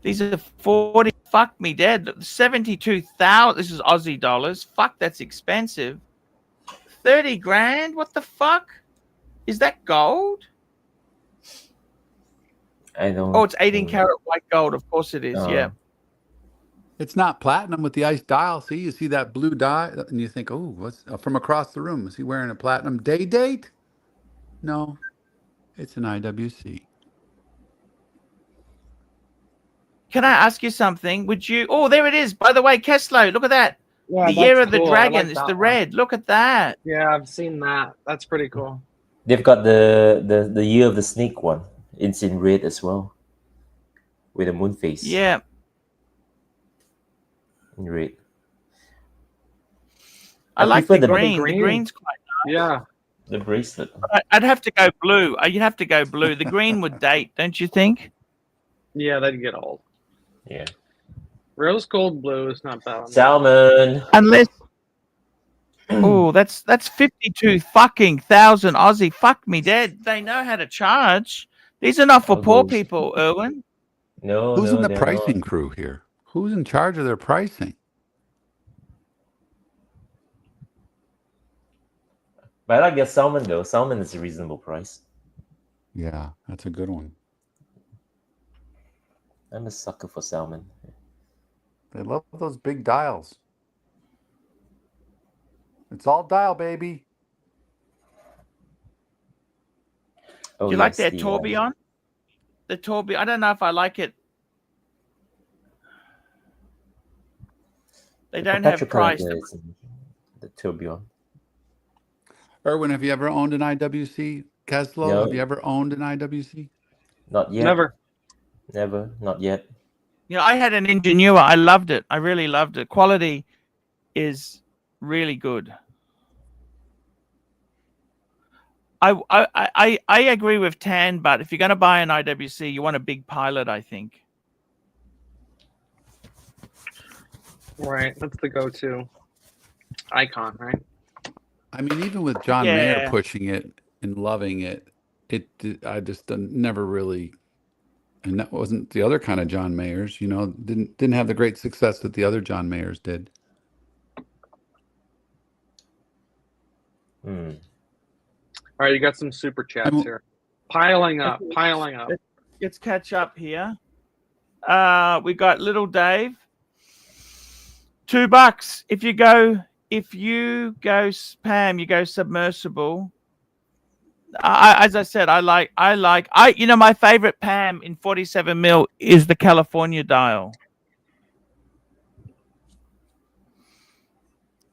These are 40. Fuck me dead. 72,000. This is Aussie dollars. Fuck, that's expensive. 30 grand. What the fuck? Is that gold? I don't. Oh, it's 18 karat white gold. Of course it is. Yeah. It's not platinum with the ice dial. See, you see that blue dial, and you think, oh, what's from across the room? Is he wearing a platinum day date? No, it's an IWC. Can I ask you something? Would you? Oh, there it is. By the way, Keslow, look at that. Yeah, The year of the cool. dragon like is that the one. red. Look at that. Yeah, I've seen that. That's pretty cool. They've got the year of the snake one. It's in red as well, with a moon face. Yeah. In red. I like prefer the the green. The green. green's quite nice. Yeah. The bracelet. I'd have to go blue. You'd have to go blue. The green would date, don't you think? Yeah, that'd get old. Yeah. Rose gold blue is not bad. Salmon. Unless. Oh, that's 52 fucking thousand Aussie. Fuck me dead. They know how to charge. These are not for poor those- people, Erwin. No, Who's no, in the they're pricing not. crew here? Who's in charge of their pricing? But I like their salmon though. Salmon is a reasonable price. Yeah, that's a good one. I'm a sucker for salmon. They love those big dials. It's all dial, baby. Oh, Do you like yes, their the, tourbillon? The tourbillon. I don't know if I like it. They the don't have perpetual colour price. there is in the tourbillon. Erwin, have you ever owned an IWC? Keslow, No. have you ever owned an IWC? Not yet. Never. Never. Not yet. You know, I had an Ingenua. I loved it. I really loved it. Quality is really good. I agree with Tan, but if you're going to buy an IWC, you want a big pilot, I think. Right. That's the go-to icon, right? I mean, even with John Yeah. Mayer pushing it and loving it, I just never really, and that wasn't the other kind of John Mayers, you know, didn't have the great success that the other John Mayers did. Hmm. All right, you got some super chats here. Piling up, piling up. Let's catch up here. We got Little Dave. $2. If you go Pam, you go submersible. As I said, my favorite Pam in 47 mil is the California dial.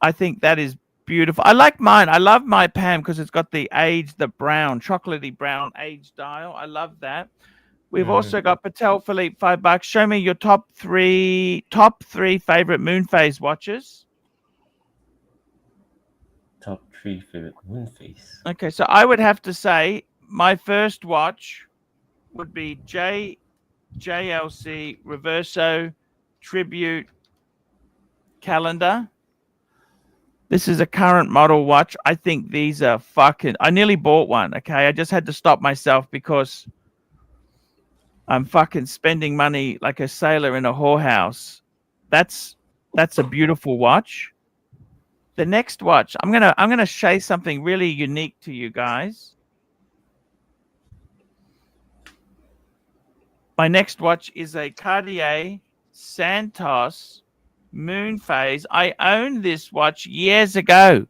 I think that is beautiful. I like mine. I love my Pam because it's got the brown, chocolatey brown aged dial. I love that. We've also got Patel Philippe, $5. Show me your top three favorite moon phase watches. Top 3 favorite moon phase. Okay, so I would have to say my first watch would be JLC Reverso Tribute Calendar. This is a current model watch. I think these are fucking... I nearly bought one, okay? I just had to stop myself because I'm fucking spending money like a sailor in a whorehouse. That's a beautiful watch. The next watch, I'm gonna say something really unique to you guys. My next watch is a Cartier Santos Moon Phase. I owned this watch years ago.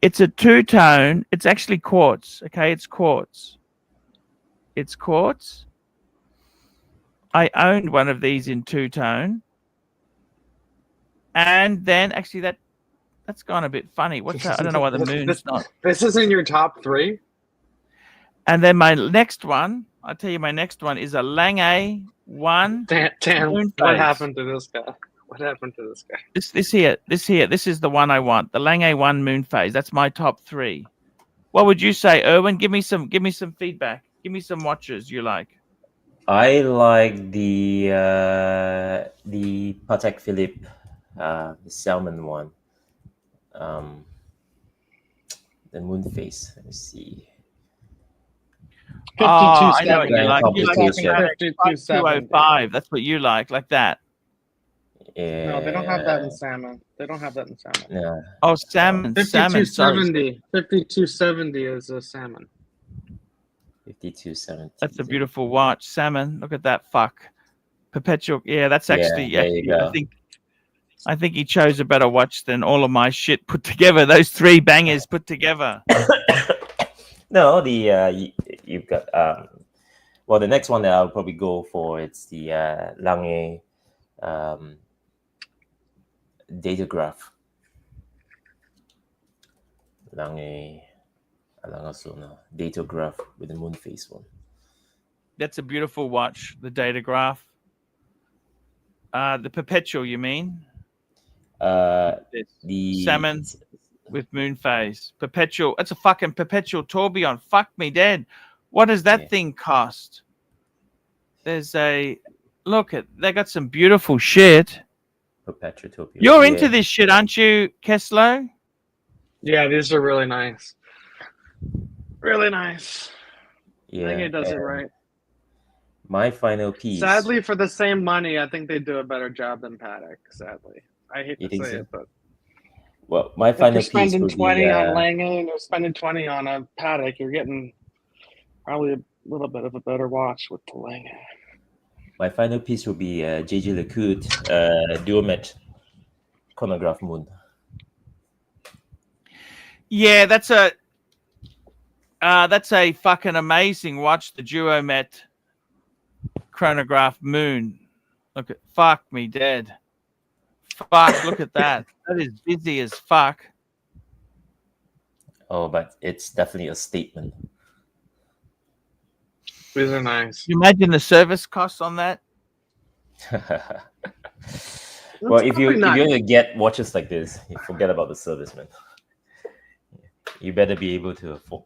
It's a two-tone. It's actually quartz. Okay, it's quartz. It's quartz. I owned one of these in two-tone. And then actually that's gone a bit funny. What's that? I don't know why the moon's not. This is in your top 3? And then my next one, I'll tell you my next one is a Lange 1. Damn, Moon what Phase. happened to this guy? What happened to this guy? This here, this is the one I want. The Lange 1 Moon Phase. That's my top 3. What would you say, Erwin? Give me some feedback. Give me some watches you like. I like the Patek Philippe, the salmon one. The moon face. Let me see. Oh, I know what you like. You like Complication. 5205. That's what you like that. Yeah. No, they don't have that in salmon. They don't have that in salmon. Yeah. Oh, salmon. Salmon. Sorry. 5270. 5270 is a salmon. 5270. That's a beautiful watch. Salmon. Look at that. Fuck. Perpetual. Yeah, that's actually. there you go. I think he chose a better watch than all of my shit put together. Those 3 bangers put together. No, you've got well, the next one that I'll probably go for, it's the Lange Datograph. Lange Datograph with the moon face one. That's a beautiful watch. The Datograph. The Perpetual, you mean? The salmon with moon phase. Perpetual. It's a fucking Perpetual tourbillon. Fuck me dead. What does that thing cost? There's a look at. They got some beautiful shit. Perpetual tourbillon. You're into this shit, aren't you, Kessler? Yeah, these are really nice. Really nice. Yeah, I think it does it right. My final piece. Sadly, for the same money, I think they do a better job than Patek. Sadly, I hate to say it, but well, my final if you're piece spending would 20 be, on Lange and you're spending 20 on a Patek, you're getting probably a little bit of a better watch with the Lange. My final piece will be JJ LeCoultre Duomet Chronograph Moon. Yeah, that's a fucking amazing watch. The Duomet Chronograph Moon. Look at fuck me dead. Fuck, look at that. That is busy as fuck. Oh, but it's definitely a statement. These are nice. You imagine the service costs on that? Well, if you're going to get watches like this, you forget about the service, man. You better be able to afford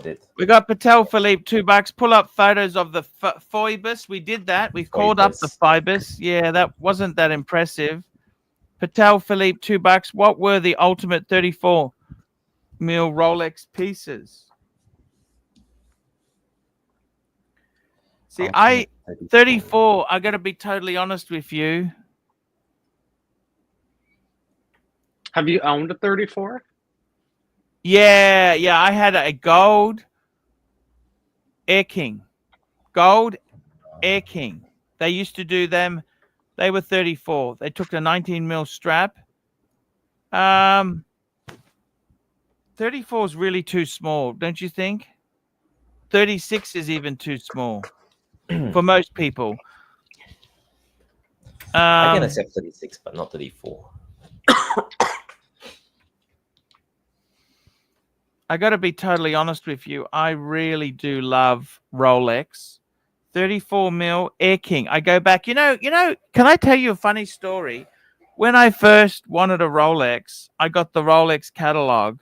it. We got Patel Philippe, $2. Pull up photos of the Phoebus. We did that. We called up the Phoebus. Yeah, that wasn't that impressive. Patel Philippe, $2. What were the ultimate 34 mil Rolex pieces? See, 34. I got to be totally honest with you. Have you owned a 34? Yeah. I had a gold Air King. Gold Air King. They used to do them. They were 34. They took the 19 mil strap. 34 is really too small, don't you think? 36 is even too small for most people. I can accept 36, but not 34. I got to be totally honest with you. I really do love Rolex. 34 mil Air King. I go back. You know, can I tell you a funny story? When I first wanted a Rolex, I got the Rolex catalog.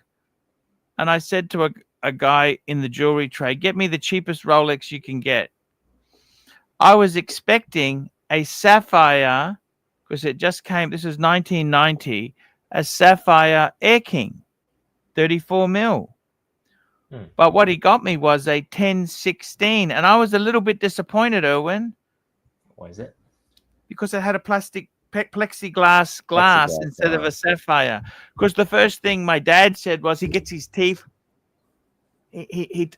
and I said to a guy in the jewelry trade, get me the cheapest Rolex you can get. I was expecting a sapphire, because it just came, this was 1990, a sapphire Air King, 34 mil. But what he got me was a 1016, and I was a little bit disappointed, Erwin. Why is it? Because it had a plastic plexiglass glass instead of a sapphire. Because the first thing my dad said was he gets his teeth.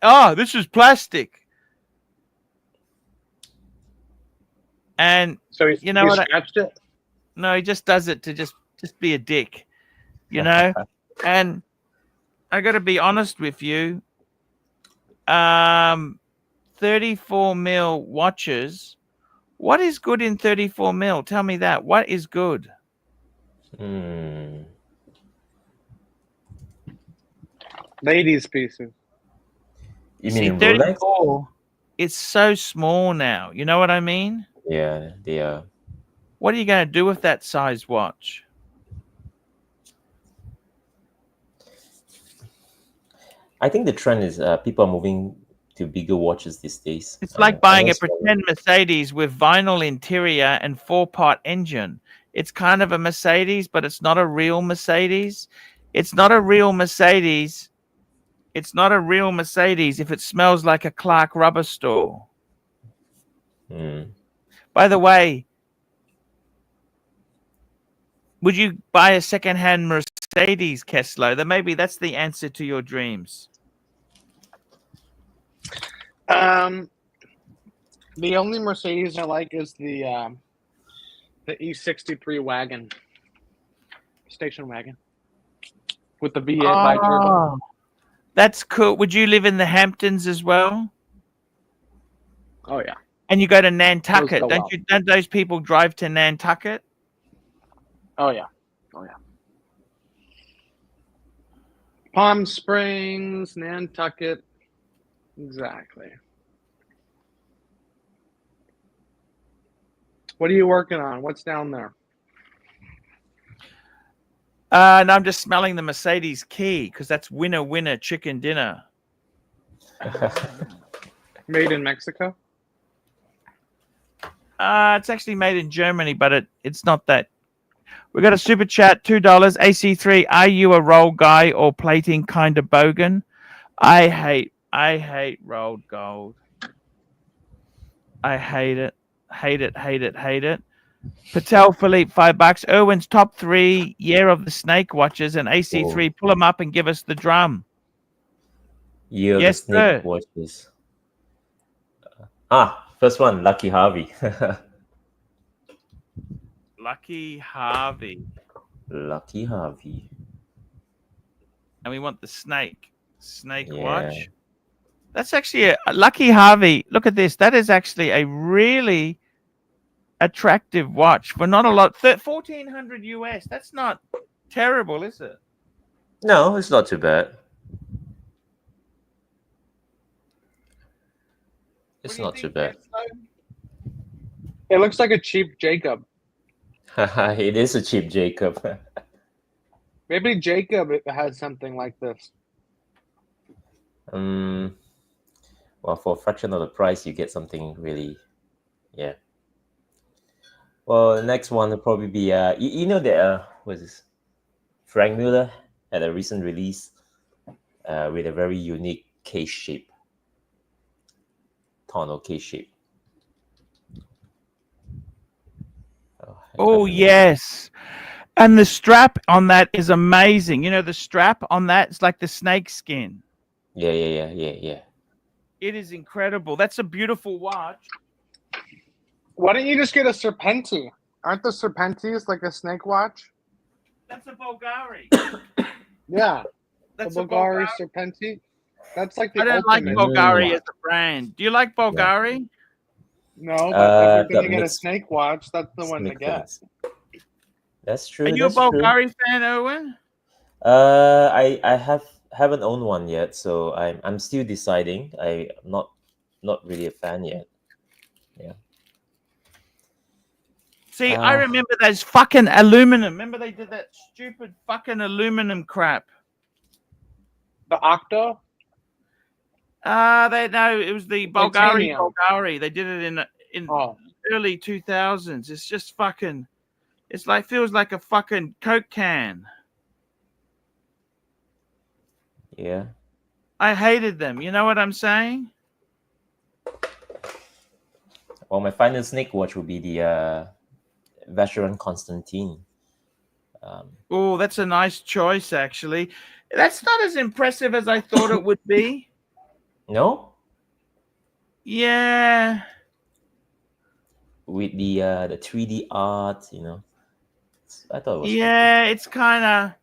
Oh, this is plastic. And so you know what? Scratched it? No, he just does it to just be a dick, you know. And I got to be honest with you. 34 mil watches. What is good in 34 mil? Tell me that. What is good? Ladies' pieces. You mean in 34, Rolex? it's so small now. You know what I mean? Yeah, they are. What are you going to do with that size watch? I think the trend is people are moving to bigger watches these days. It's like buying a pretend Mercedes with vinyl interior and 4-pot engine. It's kind of a Mercedes, but it's not a real Mercedes. It's not a real Mercedes. It's not a real Mercedes if it smells like a Clark rubber store. By the way, would you buy a second-hand Mercedes, Kessler? Then maybe that's the answer to your dreams. The only Mercedes I like is the E63 wagon, station wagon, with the V8 bi-turbo. That's cool. Would you live in the Hamptons as well? Oh yeah. And you go to Nantucket. So well. Don't those people drive to Nantucket? Oh yeah. Oh yeah. Palm Springs, Nantucket. Exactly. What are you working on? What's down there? And I'm just smelling the Mercedes key because that's winner, winner, chicken dinner. Made in Mexico? It's actually made in Germany, but it's not that. We got a super chat, $2. AC3, are you a roll guy or plating kind of bogan? I hate rolled gold. I hate it. Hate it, hate it, hate it. Patel Philippe, $5. Irwin's top 3 year of the snake watches and AC3. Pull them up and give us the drum. Year of Yes, the snake watches. First one, Lucky Harvey. Lucky Harvey. Lucky Harvey. And we want the snake watch. That's actually a Lucky Harvey. Look at this. That is actually a really attractive watch for not a lot. 1,400 US. That's not terrible, is it? No, it's not too bad. It's not too bad. It looks like a cheap Jacob. It is a cheap Jacob. Maybe Jacob has something like this. Well, for a fraction of the price, you get something really, yeah. Well, the next one will probably be you know that what is this? Frank Mueller had a recent release with a very unique case shape, tonneau case shape. Oh yes, and the strap on that is amazing. You know, the strap on that is like the snake skin. Yeah. It is incredible. That's a beautiful watch. Why don't you just get a Serpenti? Aren't the Serpentis like a snake watch? That's a Bulgari. Yeah. That's the a Bulgari Serpenti. That's like the I don't like ultimate Bulgari watch. as a brand. Do you like Bulgari? No, but if you're going to get a mixed- snake watch, that's the one to Snake get. ones. That's true. Are you a that's true. Bulgari fan, Owen? I haven't owned one yet, so I'm still deciding. I'm not really a fan yet. Yeah. See, I remember those fucking aluminum. Remember they did that stupid fucking aluminum crap. The Octo? They no, it was the Bulgari. Titanium. Bulgari. They did it in early 2000s. It's just fucking. It's like feels like a fucking Coke can. Yeah. I hated them. You know what I'm saying? Well, my final snake watch would be the Veteran Constantine. Oh, that's a nice choice, actually. That's not as impressive as I thought it would be. No? Yeah. With the 3D art, you know. I thought it was Yeah, it's kind of.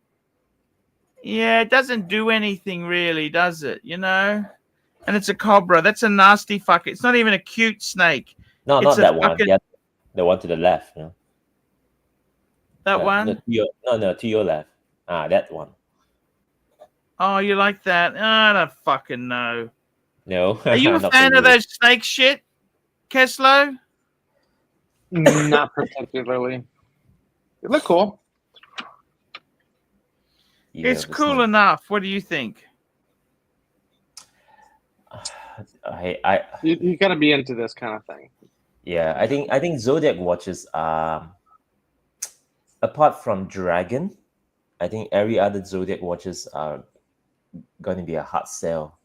Yeah, it doesn't do anything really, does it? You know? And it's a cobra. That's a nasty fuck. It's not even a cute snake. No, It's not a that one. fucking- The one to the left, you know. That one? No, to your left. Ah, that one. Oh, you like that? I don't fucking know. No. Are you a not fan for of you. those snake shit, Keslo? Not particularly. They look cool. Yeah, It's the cool snake. enough. What do you think? You got to be into this kind of thing. Yeah, I think Zodiac watches apart from Dragon, I think every other Zodiac watches are going to be a hard sell.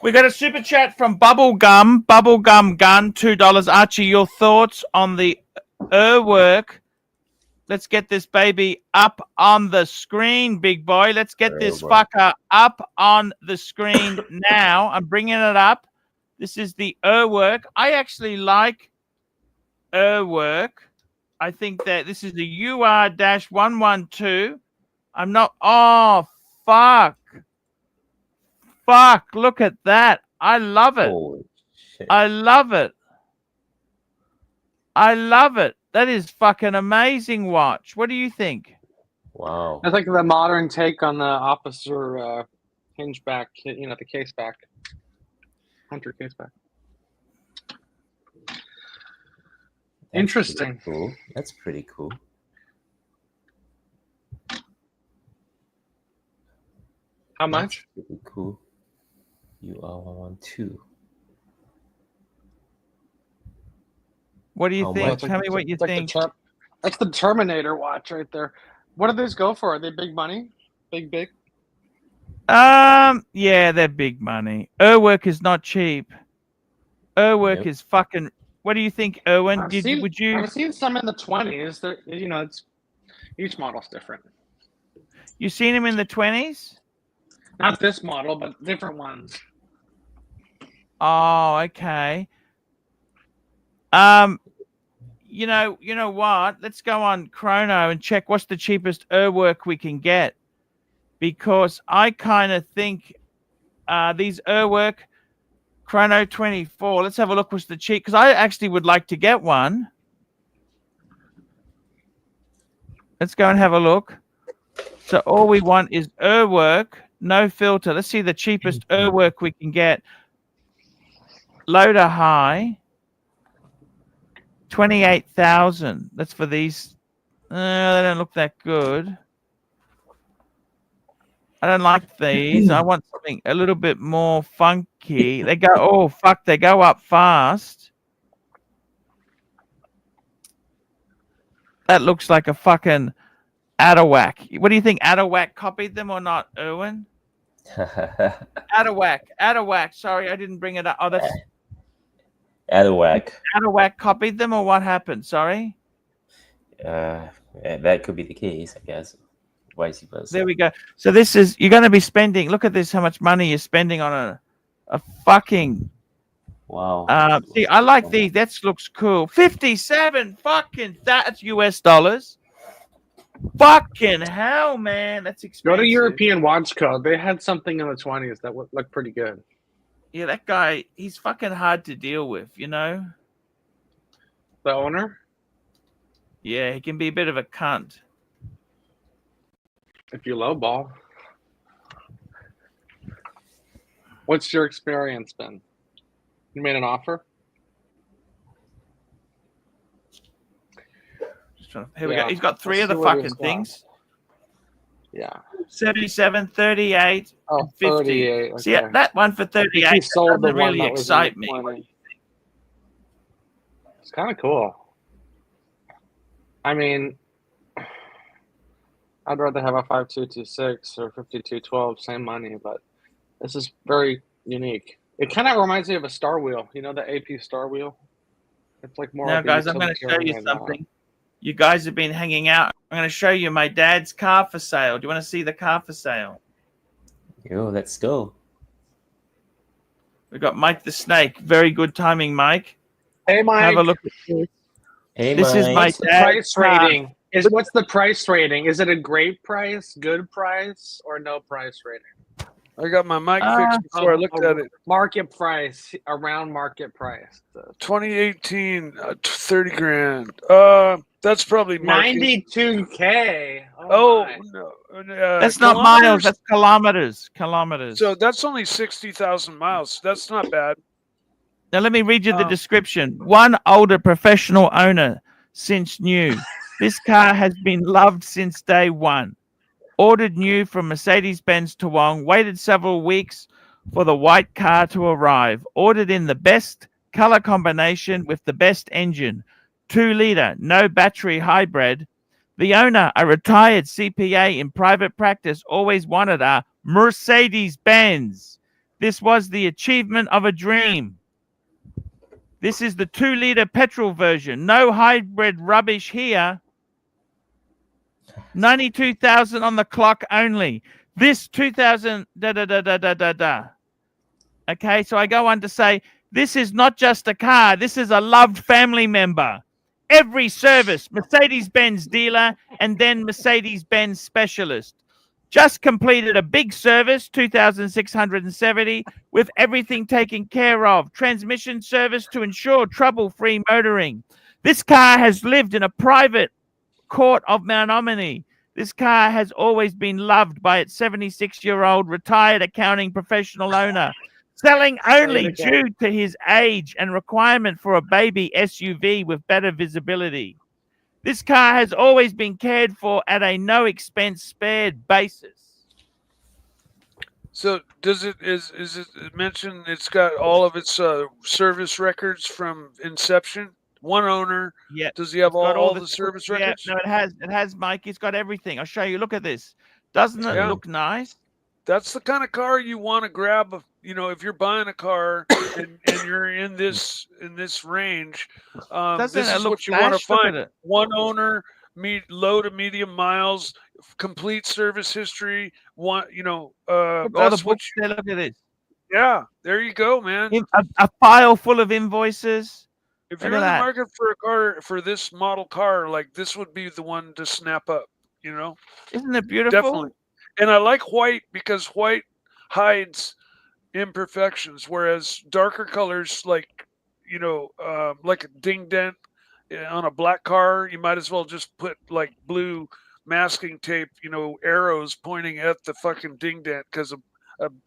We got a super chat from Bubblegum Gun, $2. Archie, your thoughts on the work? Let's get this baby up on the screen, big boy. Let's get this Work. fucker up on the screen now. I'm bringing it up. This is the work. I actually like work. I think that this is the UR-112. I'm not. Oh, fuck. Fuck. Look at that. I love it. Holy shit. I love it. I love it. That is fucking amazing watch. What do you think? Wow. It's like the modern take on the officer hinge back, you know, the case back. Hunter case back. That's Interesting. pretty cool. That's pretty cool. How much? That's pretty cool. UR-112. What do you How think? much? Tell me what you It's like think. that's the Terminator watch right there. What do these go for? Are they big money? Big? Yeah, they're big money. Work is not cheap. Work Nope. is fucking. What do you think, Erwin? I've seen Would you some in the 20s. They're, you know, it's each model's different. you seen him in the 20s? Not this model, but different ones. Oh, okay. You know what? Let's go on Chrono and check what's the cheapest work we can get, because I kind of think these work Chrono 24. Let's have a look. What's the cheap? Because I actually would like to get one. Let's go and have a look. So all we want is work, no filter. Let's see the cheapest work we can get. Loader high. 28,000. That's for these. They don't look that good. I don't like these. I want something a little bit more funky. They go, oh, fuck, they go up fast. That looks like a fucking Adderwack. What do you think? Adderwack copied them or not, Erwin? Adderwack. Sorry, I didn't bring it up. Oh, that's Adderwack. Adderwack copied them or what happened? Sorry. Yeah, that could be the case, I guess. Vice versa. There we go. So this is, you're going to be spending, look at this, how much money you're spending on a fucking, Wow. see, I like these. That looks cool. 57 fucking, that's US dollars. Fucking hell, man. That's expensive. Go to European Watch Code. They had something in the 20s that looked pretty good. Yeah, that guy, he's fucking hard to deal with, you know? The owner? Yeah, he can be a bit of a cunt. If you lowball. What's your experience been? You made an offer? Here we go. He's got three of the Let's see what fucking he's got. things. Yeah. 37, 38, Oh, and 50. 38. Okay. See, that one for I think 38 he sold the doesn't one really that was excite in me. the 20. It's kind of cool. I mean, I'd rather have a 5226 or 5212, same money, but this is very unique. It kind of reminds me of a Star Wheel. You know the AP Star Wheel? It's like more. Now, of a guys, I'm going to show you utilitarian, something. You guys have been hanging out. I'm going to show you my dad's car for sale. Do you want to see the car for sale? Yo, let's go. We've got Mike the Snake. Very good timing, Mike. Hey, Mike. Have a look at this. Hey, This is Mike. my What's the dad's price car. rating? What's the price rating? Is it a great price, good price, or no price rating? I got my mic fixed before I looked at it. Market price, around market price. 2018, 30 grand. That's probably market. 92K. Oh, my. no. That's not miles. That's kilometers. Kilometers. So that's only 60,000 miles. That's not bad. Now, let me read you the description. One older professional owner since new. This car has been loved since day one. Ordered new from Mercedes-Benz Toowong. Waited several weeks for the white car to arrive. Ordered in the best color combination with the best engine. 2-liter, no battery hybrid. The owner, a retired CPA in private practice, always wanted a Mercedes-Benz. This was the achievement of a dream. This is the 2-liter petrol version. No hybrid rubbish here. 92,000 on the clock only. This 2,000 Okay, so I go on to say, this is not just a car. This is a loved family member. Every service, Mercedes-Benz dealer, and then Mercedes-Benz specialist. Just completed a big service, 2,670, with everything taken care of. Transmission service to ensure trouble-free motoring. This car has lived in a private court of Menominee. This car has always been loved by its 76-year-old retired accounting professional owner. Selling only due to his age and requirement for a baby SUV with better visibility. This car has always been cared for at a no expense spared basis. So is it mentioned it's got all of its service records from inception? One owner. Yeah. Does he have all the service yeah, records? No, it has, Mike. It's got everything. I'll show you. Look at this. Doesn't it look nice? That's the kind of car you want to grab. You know, if you're buying a car and you're in this range, this is what you want to find. One owner, low to medium miles, complete service history. That's what you, look at this. Yeah, there you go, man. A file full of invoices. If you're in the market for a car, for this model car, like this would be the one to snap up. You know, isn't it beautiful? Definitely. And I like white because white hides imperfections, whereas darker colors, like like a ding dent on a black car, you might as well just put like blue masking tape, arrows pointing at the fucking ding dent, because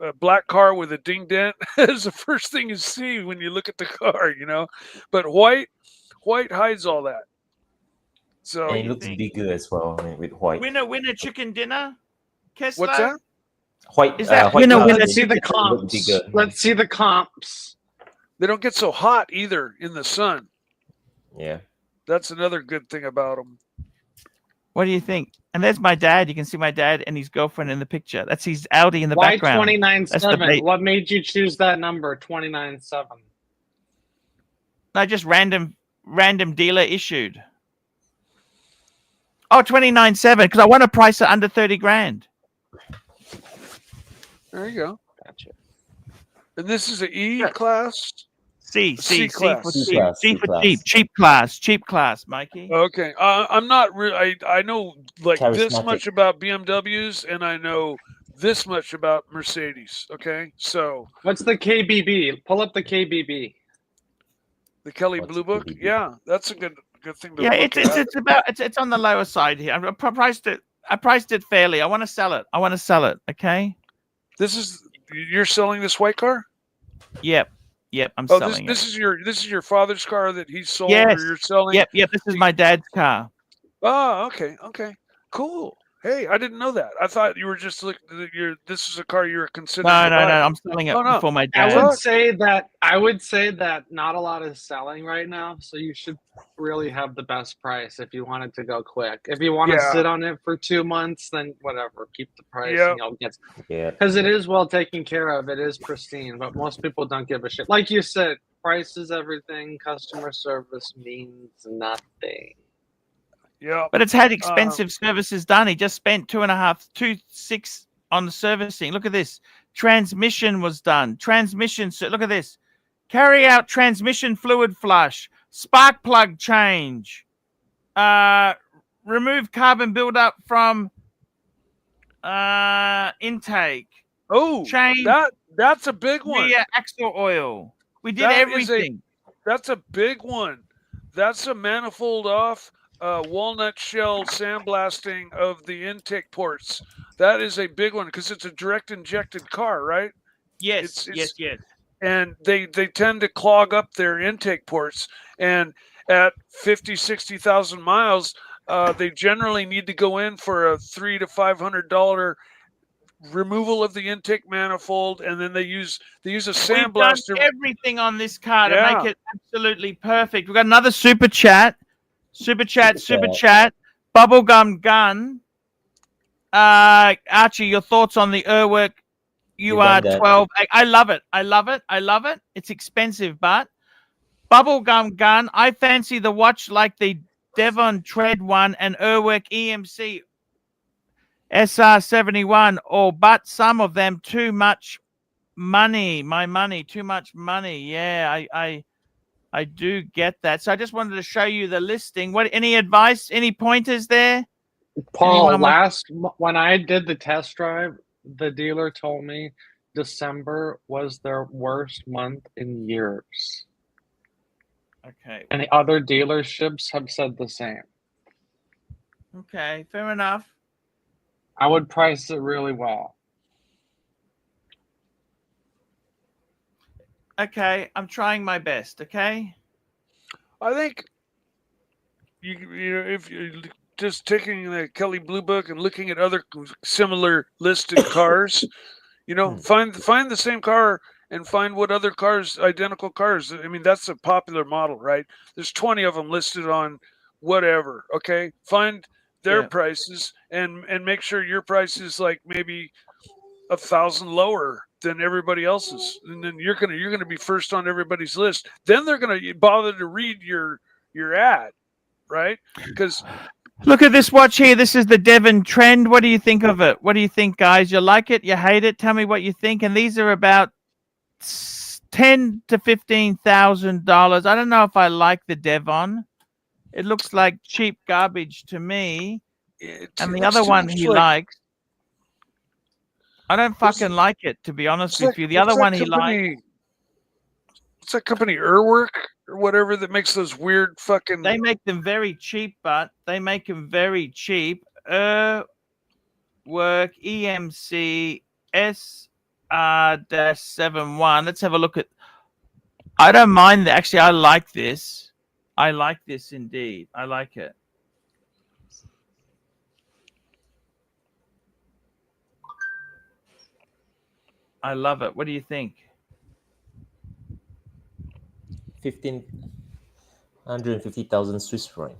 a black car with a ding dent is the first thing you see when you look at the car, But white hides all that. So and it looks bigger as well with white. Winner chicken dinner. Kessler? What's that? White. Is that white Let's see the comps. Let's see the comps. They don't get so hot either in the sun. Yeah. That's another good thing about them. What do you think? And there's my dad. You can see my dad and his girlfriend in the picture. That's his Audi in the background. Why 29.7? What made you choose that number, 29.7? No, just random dealer issued. Oh, 29.7, because I want to price it under 30 grand. There you go. Gotcha. And this is an E class? C class. C for cheap class, Mikey. Okay. I'm not really, I know like this much about BMWs, and I know this much about Mercedes. Okay. So what's the KBB? Pull up the KBB. The Kelly Blue Book? KBB? Yeah, that's a good thing to yeah, look at. it's on the lower side here. I priced it fairly. I want to sell it. Okay. You're selling this white car? Yep, I'm selling it. This is your father's car that he sold, yes. or you're selling? Yep, this is my dad's car. Oh, okay. Cool. Hey, I didn't know that. I thought you were just looking. This is a car you were considering. No, to no, buy. no. I'm selling it Oh, no. for my I dad. would say that not a lot is selling right now, so you should really have the best price if you want it to go quick. If you want to Yeah. sit on it for 2 months, then whatever, keep the price Yep. and you'll get. Yeah. Because it is well taken care of, it is pristine, but most people don't give a shit. Like you said, price is everything. Customer service means nothing. Yeah. But it's had expensive services done. He just spent 2.6 on the servicing. Look at this. Transmission was done. Transmission. So look at this. Carry out transmission fluid flush. Spark plug change. Remove carbon buildup from intake. Oh, Change that's a big one. rear axle oil. We did That is everything. That's a big one. That's a manifold off. Walnut shell sandblasting of the intake ports. That is a big one because it's a direct injected car, right? Yes, It's- yes. And they tend to clog up their intake ports. And at 50, 60,000 miles, they generally need to go in for a $300 to $500 removal of the intake manifold, and then they use a sandblaster. We've done everything on this car to Yeah. make it absolutely perfect. We've got another super chat. Super chat. Bubblegum gun. Archie, your thoughts on the Urwerk UR12? I love it. It's expensive, but Bubblegum gun. I fancy the watch like the Devon Tread one and Urwerk EMC SR71, but some of them too much money. Too much money. Yeah, I do get that. So I just wanted to show you the listing. Any advice? Any pointers there? Paul, when I did the test drive, the dealer told me December was their worst month in years. Okay. And the other dealerships have said the same. Okay, fair enough. I would price it really well. Okay, I'm trying my best. Okay. I think you know, if you're just taking the Kelly Blue Book and looking at other similar listed cars, you know, find the same car and find what other cars, identical cars. I mean, that's a popular model, right? There's 20 of them listed on whatever. Okay, find their prices and make sure your price is like maybe $1,000 lower than everybody else's, and then you're gonna be first on everybody's list. Then they're gonna bother to read your ad, right? Because look at this watch here. This is the Devon Trend. What do you think of it? What do you think, guys? You like it? You hate it? Tell me what you think. And these are about $10,000 to $15,000. I don't know if I like the Devon. It looks like cheap garbage to me. And the other one he likes. I don't fucking like it, to be honest with you. The other one he likes. What's that company, Urwerk or whatever, that makes those weird fucking... They make them very cheap, but they make them very cheap. Urwerk EMC SR-71. Let's have a look at... I don't mind. Actually, I like this. I like this indeed. I like it. I love it. What do you think? 150,000 Swiss franc.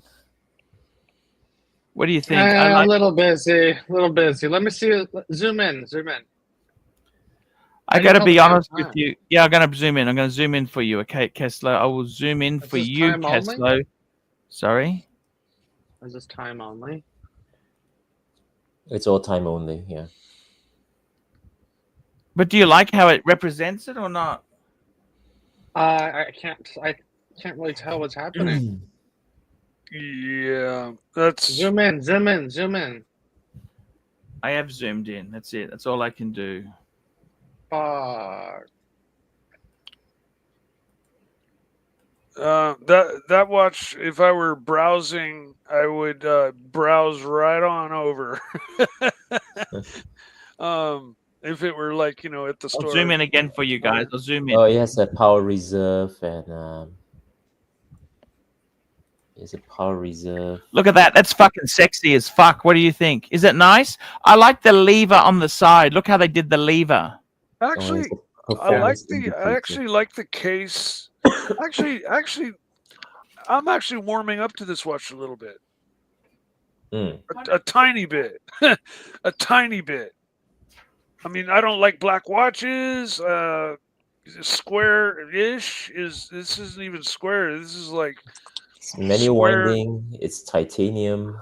What do you think? A little busy. Let me see. Zoom in. I got to be honest with you. Yeah, I'm going to zoom in. I'm going to zoom in for you, okay, Kessler. I will zoom in for you, Kessler. Sorry? Is this time only? It's all time only, yeah. But do you like how it represents it or not? I can't really tell what's happening. Yeah, that's... Zoom in. I have zoomed in. That's it. That's all I can do. Fuck. That watch, if I were browsing, I would browse right on over. If it were like, you know, at the store. I'll zoom in again for you guys. I'll zoom in. Oh, it has a power reserve and It's a power reserve. Look at that. That's fucking sexy as fuck. What do you think? Is it nice? I like the lever on the side. Look how they did the lever. Oh, Actually, it's a I like performance the. I indicator. actually like the case. Actually, I'm actually warming up to this watch a little bit. A tiny bit. A tiny bit. I mean, I don't like black watches. Square-ish this isn't even square. This is like It's manual square. winding. It's titanium.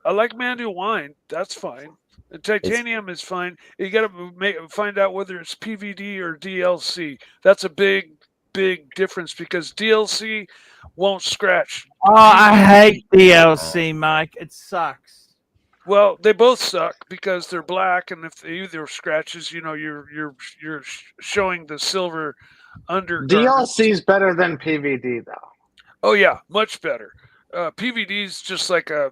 I like manual wind. That's fine. The titanium is fine. You got to find out whether it's PVD or DLC. That's a big difference because DLC won't scratch. Oh, I hate DLC, Mike. It sucks. Well, they both suck because they're black, and if either scratches, you know, you're showing the silver undergarment. DLC is better than PVD though. Oh yeah, much better. PVD is just like a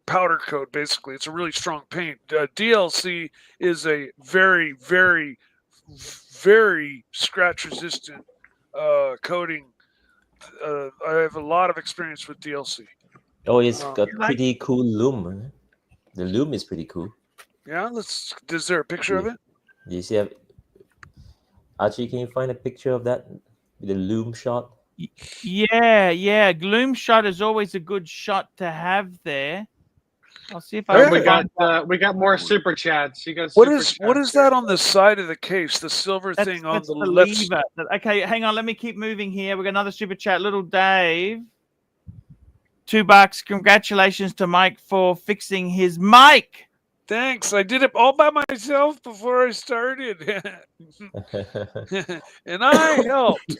powder coat, basically. It's a really strong paint. DLC is a very, very, very scratch-resistant coating. I have a lot of experience with DLC. Oh, it's got pretty cool loom. Huh? The loom is pretty cool. Yeah, is there a picture of it? Do you see? Archie, can you find a picture of that? The loom shot. Yeah. Gloom shot is always a good shot to have there. I'll see if I. We got more super chats. You guys. What is that on the side of the case? The silver thing on that's the the left. lever. Okay, hang on. Let me keep moving here. We got another super chat. Little Dave. $2. Congratulations to Mike for fixing his mic. Thanks. I did it all by myself before I started. And I helped.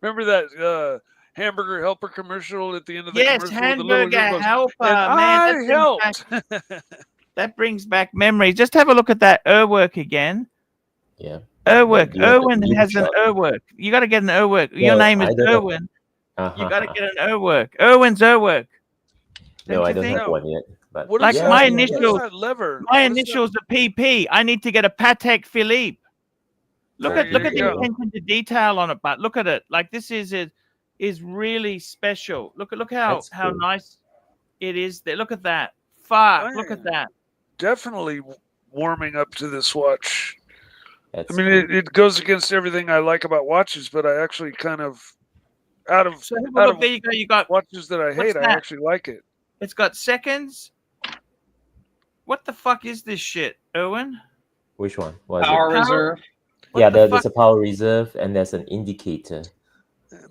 Remember that hamburger helper commercial at the end of the commercial? Yes, hamburger helper. And Man, I helped. That brings back memories. Just have a look at that work again. Yeah. Work. Erwin has an work. You got to get an work. Your name is Erwin. You got to get an work. Erwin's work. No, I don't have one yet. But like my initials, lever? My initials are PP. I need to get a Patek Philippe. Look at the attention to detail on it, but look at it. Like this is really special. Look how nice it is there. Look at that. Fuck. Look at that. Definitely warming up to this watch. I mean, it goes against everything I like about watches, but I actually kind of there you go. You got watches that I hate. I actually like it. It's got seconds. What the fuck is this shit, Erwin? Which one? Power reserve. Yeah, there's a power reserve and there's an indicator.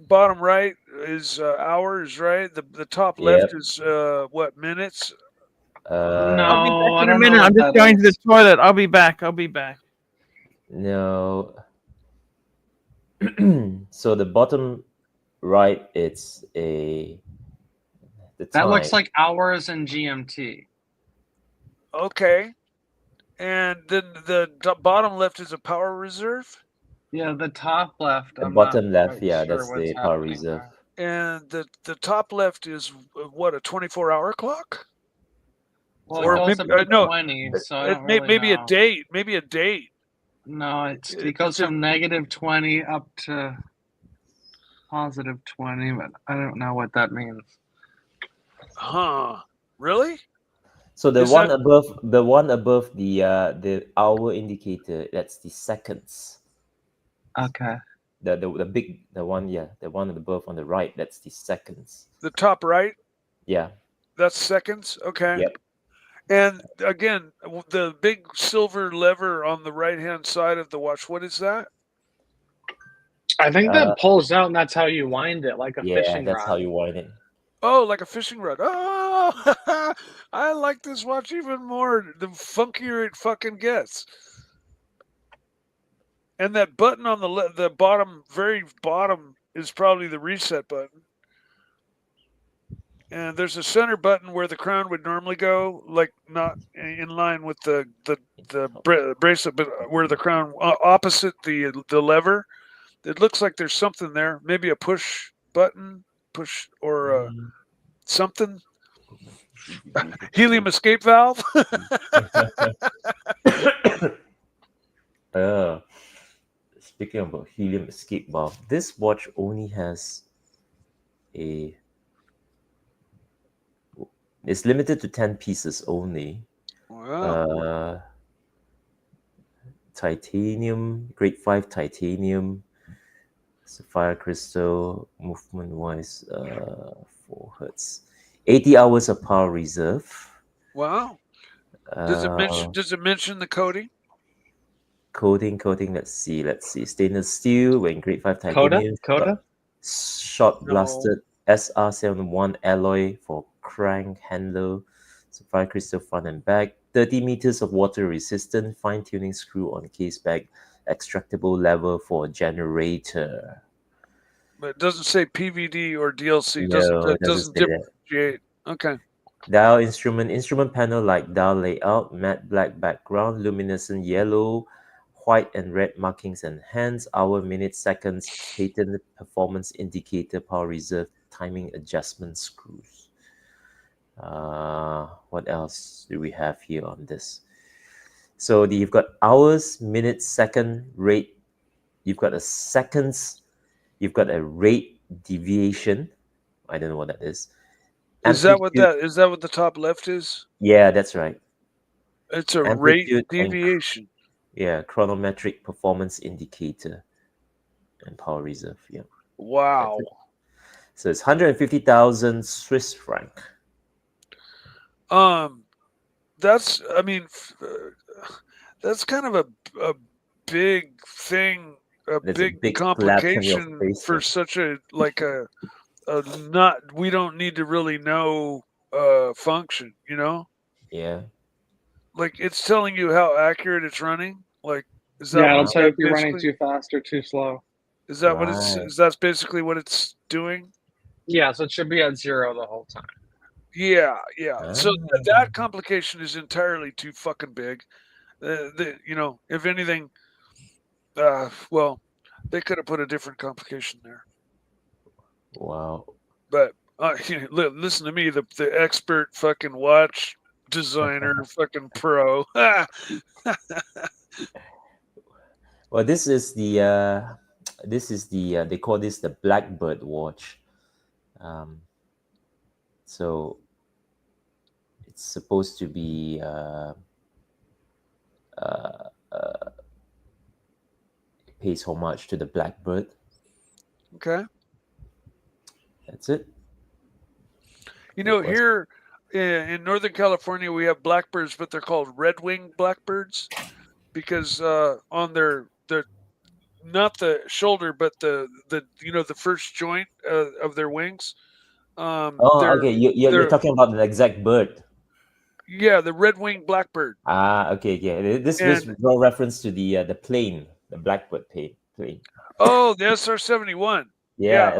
Bottom right is hours, right? The top left is what, minutes? No, I'll be back in a minute. I'm just going to the toilet. I'll be back. No. So the bottom right, it's the time. That looks like hours and GMT. Okay. And then the bottom left is a power reserve? Yeah, the top left. The bottom left, that's the power reserve. And the top left is what, a 24-hour clock? Well, or it goes maybe, up to 20, so I don't really maybe know. a date. Maybe a date. No, it goes from -20 up to +20, but I don't know what that means. Huh? Really? So the one above the hour indicator, that's the seconds. Okay. The one above on the right, that's the seconds. The top right? Yeah. That's seconds? Okay. Yep. And again, the big silver lever on the right-hand side of the watch, what is that? I think that pulls out, and that's how you wind it, like a fishing rod. Yeah, that's how you wind it. Oh, like a fishing rod. Oh, I like this watch even more the funkier it fucking gets. And that button on the bottom, very bottom, is probably the reset button. And there's a center button where the crown would normally go, like not in line with the bracelet, but where the crown opposite the lever. It looks like there's something there, maybe a push button, or something. Helium escape valve. Speaking about helium escape valve, this watch only has a It's limited to 10 pieces only. Wow. Titanium, grade 5 titanium, sapphire crystal, movement wise, 4 hertz, 80 hours of power reserve. Wow. Does it mention the coating? Coating. Let's see. Stainless steel, when grade 5 titanium. Coda? Shot blasted SR71 alloy for crank handle, sapphire crystal front and back, 30 meters of water resistant, fine tuning screw on case back, extractable lever for generator. But it doesn't say PVD or DLC. No, It doesn't say that. differentiate. Okay. Dial instrument panel like dial layout, matte black background, luminescent yellow, white and red markings and hands, hour, minute, seconds, patent performance indicator, power reserve, timing adjustment screws. What else do we have here on this? So you've got hours, minute, second, rate. You've got a seconds. You've got a rate deviation. I don't know what that is. Is that what the top left is? Yeah, that's right. It's a rate deviation. Yeah, chronometric performance indicator and power reserve. Yeah. Wow. So it's 150,000 Swiss franc. That's kind of a big thing, a big complication for such a we don't need to really know function, you know? Yeah. Like it's telling you how accurate it's running. Like is that it'll tell you if you're running too fast or too slow. Is that what it's that's basically what it's doing? Yeah, so it should be at 0 the whole time. Yeah. So that complication is entirely too fucking big. If anything, well, they could have put a different complication there. Wow. But listen to me, the expert fucking watch designer, fucking pro. Well, this is the they call this the Blackbird watch. So it's supposed to be it pays homage to the Blackbird. Okay. That's it. Here in Northern California, we have blackbirds, but they're called red-winged blackbirds because on their not the shoulder, but the first joint of their wings. Okay. You're talking about the exact bird. Yeah, the red-winged blackbird. Okay. Yeah, this was no reference to the plane, the Blackbird plane. Oh, the SR-71. Yeah.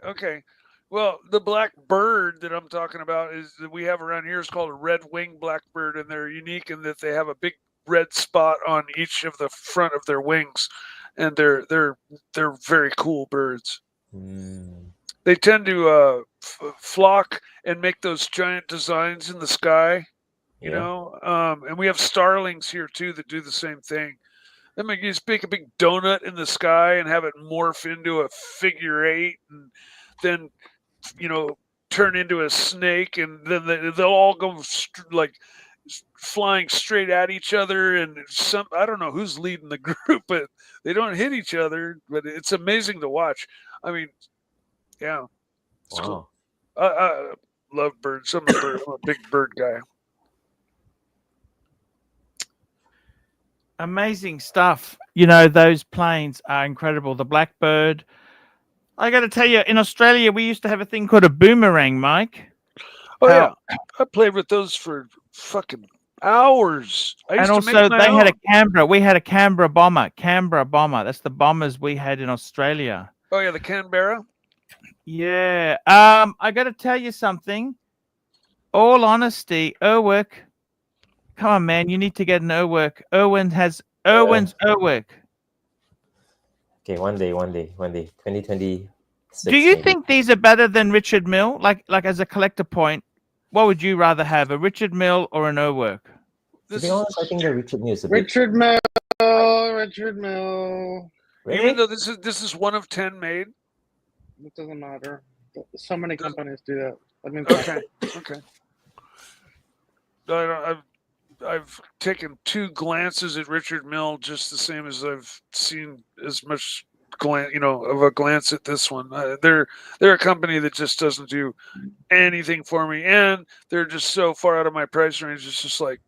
Okay. Well, the black bird that I'm talking about is that we have around here is called a red-winged blackbird, and they're unique in that they have a big red spot on each of the front of their wings, and they're very cool birds. They tend to flock and make those giant designs in the sky, you know. And we have starlings here too that do the same thing. They make you make a big donut in the sky and have it morph into a figure 8, and then turn into a snake, and then they'll all go flying straight at each other. And I don't know who's leading the group, but they don't hit each other. But it's amazing to watch. I mean, yeah, it's cool. I love birds. I'm a big bird guy. Amazing stuff. Those planes are incredible. The Blackbird. I got to tell you, in Australia, we used to have a thing called a boomerang, Mike. Oh, yeah. I played with those for fucking hours. And also, they had a Canberra. We had a Canberra bomber. That's the bombers we had in Australia. Oh, yeah, the Canberra? Yeah. I got to tell you something. All honesty, Urwerk. Come on, man. You need to get an Urwerk. Irwin's Urwerk. Okay, one day, 2020. Do you think these are better than Richard Mille? Like as a collector point, what would you rather have, a Richard Mille or an Urwerk? To be honest, I think the Richard Mille is a Richard Mille. Really? Even though this is one of 10 made? It doesn't matter. So many companies do that. Okay. I've taken 2 glances at Richard Mille just the same as I've seen as much of a glance at this one. They're a company that just doesn't do anything for me, and they're just so far out of my price range. It's just like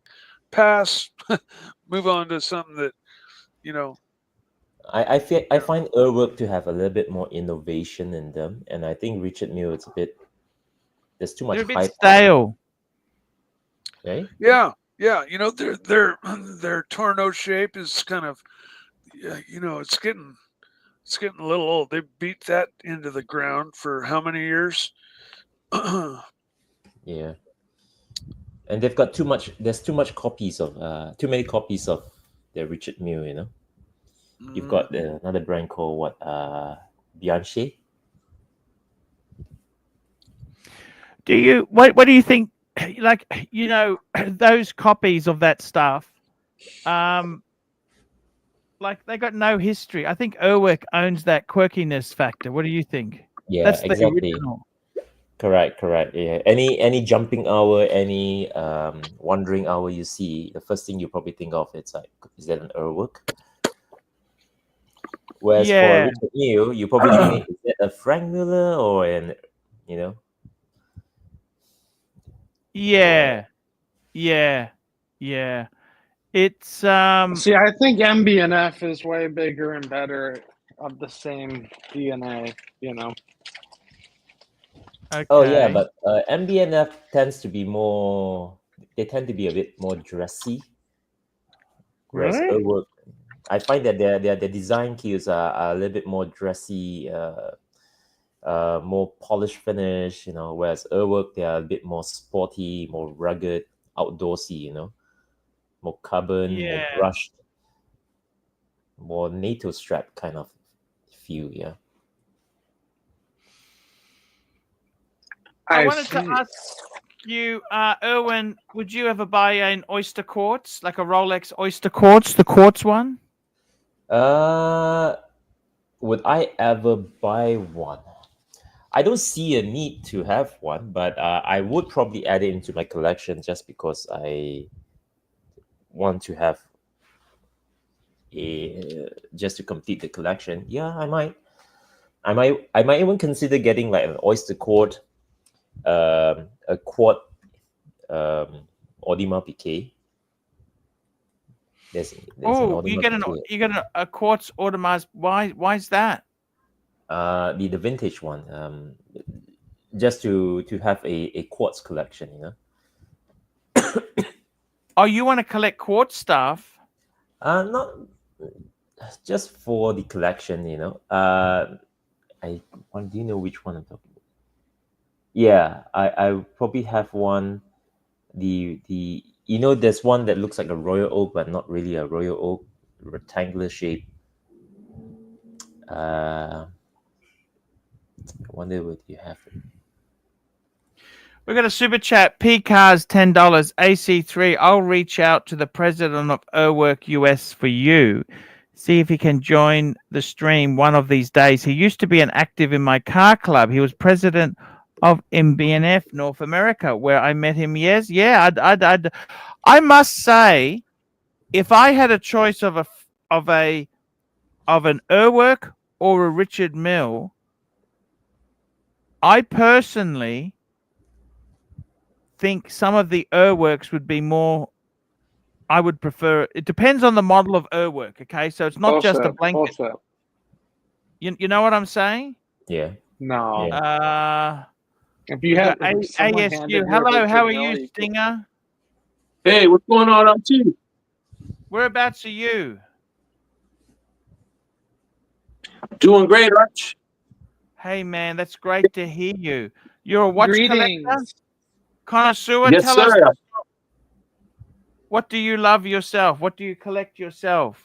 pass, move on to something that I find Urwork to have a little bit more innovation in them, and I think Richard Mille it's a bit there's too much They're a bit hype. stale. Right? Yeah. Their torno shape is kind of, it's getting a little old. They beat that into the ground for how many years? Yeah. And they've got there's too many copies of the Richard Mille, you know. You've got another brand called Bianchi. What do you think? Like, those copies of that stuff, like they got no history. I think Urwork owns that quirkiness factor. What do you think? Yeah, That's the exactly. original. Correct. Yeah. Any jumping hour, any wandering hour you see, the first thing you probably think of it's like, is that an Urwork? Whereas for Richard Mille, you probably think, is that a Frank Muller or an, Yeah. It's See, I think MB&F is way bigger and better of the same DNA, Okay. Oh yeah, but MB&F tends to be more. They tend to be a bit more dressy. Whereas Really? Urwork, I find that their design cues are a little bit more dressy, more polished finish. Whereas Urwork, they are a bit more sporty, more rugged, outdoorsy. More carbon, more brushed, more NATO strap kind of feel. Yeah. I wanted to ask you, Erwin, would you ever buy an Oyster Quartz, like a Rolex Oyster Quartz, the quartz one? Would I ever buy one? I don't see a need to have one, but I would probably add it into my collection just because I want to have just to complete the collection. Yeah, I might even consider getting like an Oyster Quartz, a quad Audemars Piguet. You get a quartz Audemars. Why is that? The vintage one. Just to have a quartz collection, Oh, you want to collect quartz stuff? Not just for the collection, do you know which one I'm talking about? Yeah, I probably have one. There's one that looks like a royal oak, but not really a royal oak, rectangular shape. I wonder what you have. We got a super chat. P Cars $10. AC3. I'll reach out to the president of Urwork US for you. See if he can join the stream one of these days. He used to be an active in my car club. He was president of MB&F North America, where I met him. Yes, yeah. I must say, if I had a choice of an Urwork or a Richard Mille, I personally think some of the Urworks would be more. I would prefer. It depends on the model of Urwork. Okay, so it's not just a blanket. You know what I'm saying? Yeah. No. If you have ASU, hello, how are you, Stinger? Hey, what's going on, Archie? Whereabouts are you? Doing great, Arch. Hey, man, that's great to hear you. You're a watch collector? Connoisseur? Yes, Tell sir. us, what do you love yourself? What do you collect yourself?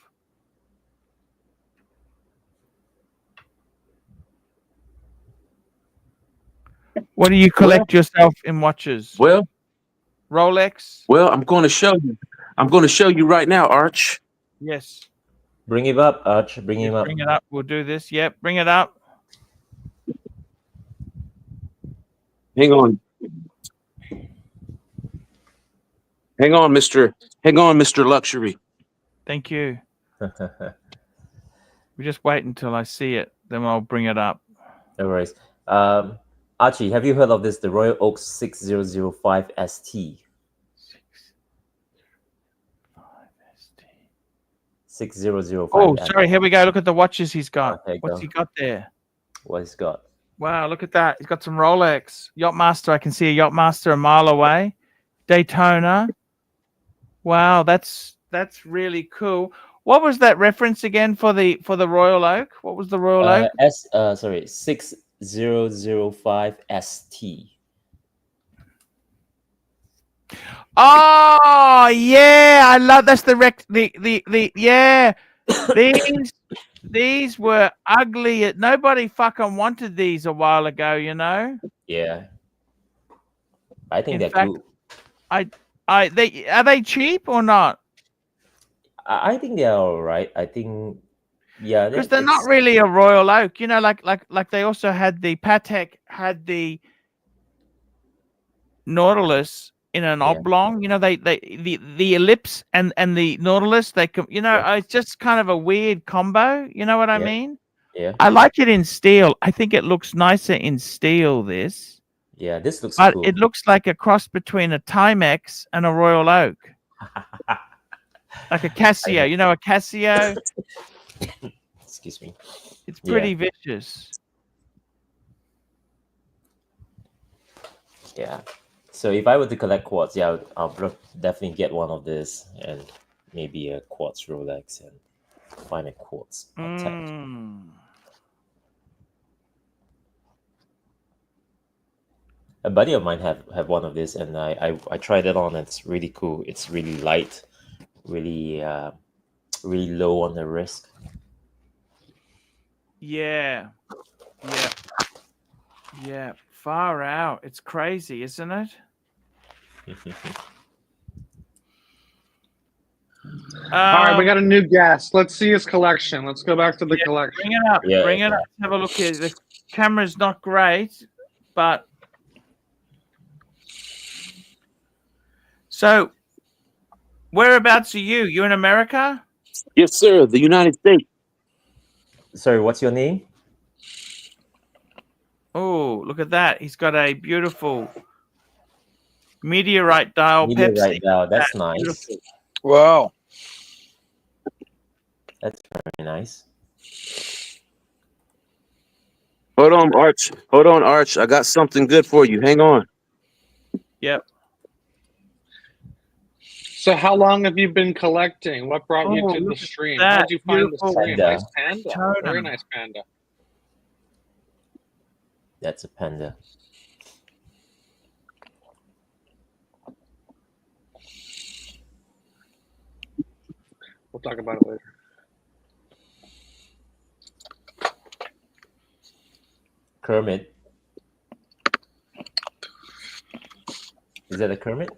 What do you collect yourself in watches? Well, Rolex? Well, I'm going to show you. I'm going to show you right now, Arch. Yes. Bring him up, Arch. Bring him up. Bring it up. We'll do this. Yep. Bring it up. Hang on. Hang on, Mr. Luxury. Thank you. We just wait until I see it, then I'll bring it up. No worries. Archie, have you heard of this? The Royal Oak 6005 ST. 6005. Oh, sorry. Here we go. Look at the watches he's got. Okay, What's he got there? What he's got? Wow, look at that. He's got some Rolex. Yachtmaster. I can see a Yachtmaster a mile away. Daytona. Wow, that's really cool. What was that reference again for the Royal Oak? What was the Royal Oak? 6005 ST. Oh yeah, I love that's the yeah. These were ugly. Nobody fucking wanted these a while ago, you know. Yeah, I think In they're fact, cool. are they cheap or not? I think they're all right. I think, yeah, Because they're not really a Royal Oak, you know. Like they also had the Patek had the Nautilus in an oblong, you know. The ellipse and the Nautilus, they come, you know. It's just kind of a weird combo, you know what I mean? Yeah. I like it in steel. I think it looks nicer in steel. This. Yeah, this looks But cool. it looks like a cross between a Timex and a Royal Oak. Like a Casio, you know, a Casio. Excuse me. It's pretty vicious. Yeah. So if I were to collect quartz, yeah, I'll definitely get one of this and maybe a quartz Rolex and find a quartz Patek. A buddy of mine have one of this, and I tried it on. And it's really cool. It's really light, really really low on the wrist. Yeah. Far out. It's crazy, isn't it? All right, we got a new guest. Let's see his collection. Let's go back to the collection. Bring it up. Bring it up. Have a look here. The camera's not great, but so whereabouts are you? You in America? Yes, sir. The United States. Sorry, what's your name? Oh, look at that. He's got a beautiful meteorite dial Pepsi. Meteorite dial. That's nice. Beautiful. Wow. That's very nice. Hold on, Arch. Hold on, Arch. I got something good for you. Hang on. Yep. So how long have you been collecting? What brought you to the stream? How did you find the stream? Nice panda. Very nice panda. That's a panda. We'll talk about it later. Kermit. Is that a Kermit?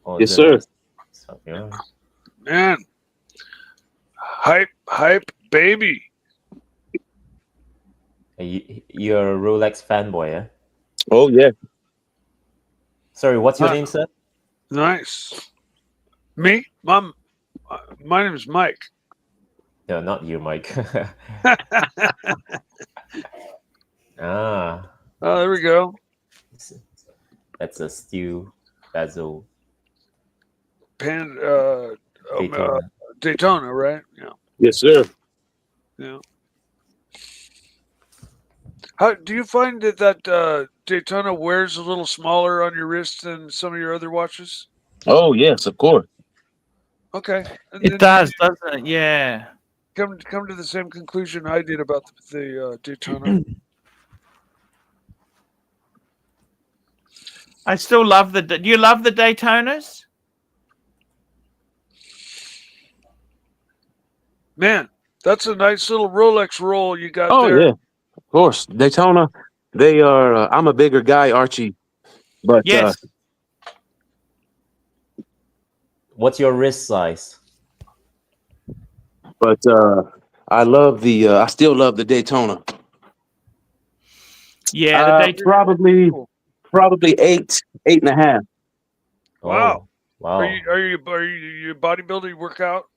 Or Yes, sir. Something else? Man. Hype, baby. You're a Rolex fanboy, eh? Oh, yeah. Sorry, what's your name, sir? Nice. Me? My name is Mike. No, not you, Mike. Ah. Oh, there we go. That's a steel bezel. Daytona, right? Yeah. Yes, sir. Yeah. How do you find that Daytona wears a little smaller on your wrist than some of your other watches? Oh, yes, of course. Okay. It does, doesn't it? Yeah. Come to the same conclusion I did about the Daytona. I still love the. Do you love the Daytonas? Man, that's a nice little Rolex roll you got Oh, there. yeah. Of course. Daytona, they are, I'm a bigger guy, Archie. But yes. What's your wrist size? But I love the, I still love the Daytona. Yeah, the Daytona. Probably 8.5. Wow. Wow. Are you a bodybuilder? You work out?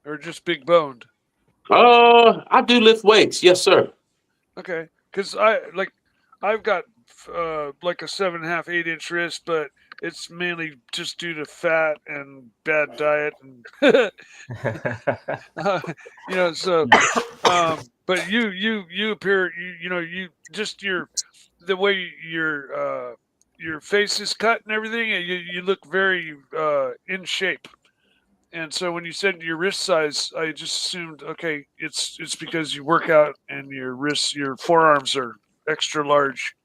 Or just big boned? I do lift weights. Yes, sir. Okay, because I've got like a 7.5, 8 inch wrist, but it's mainly just due to fat and bad diet and you know. So, but you appear you just the way your face is cut and everything, and you look very in shape. And so when you said your wrist size, I just assumed, okay, it's because you work out and your forearms are extra large.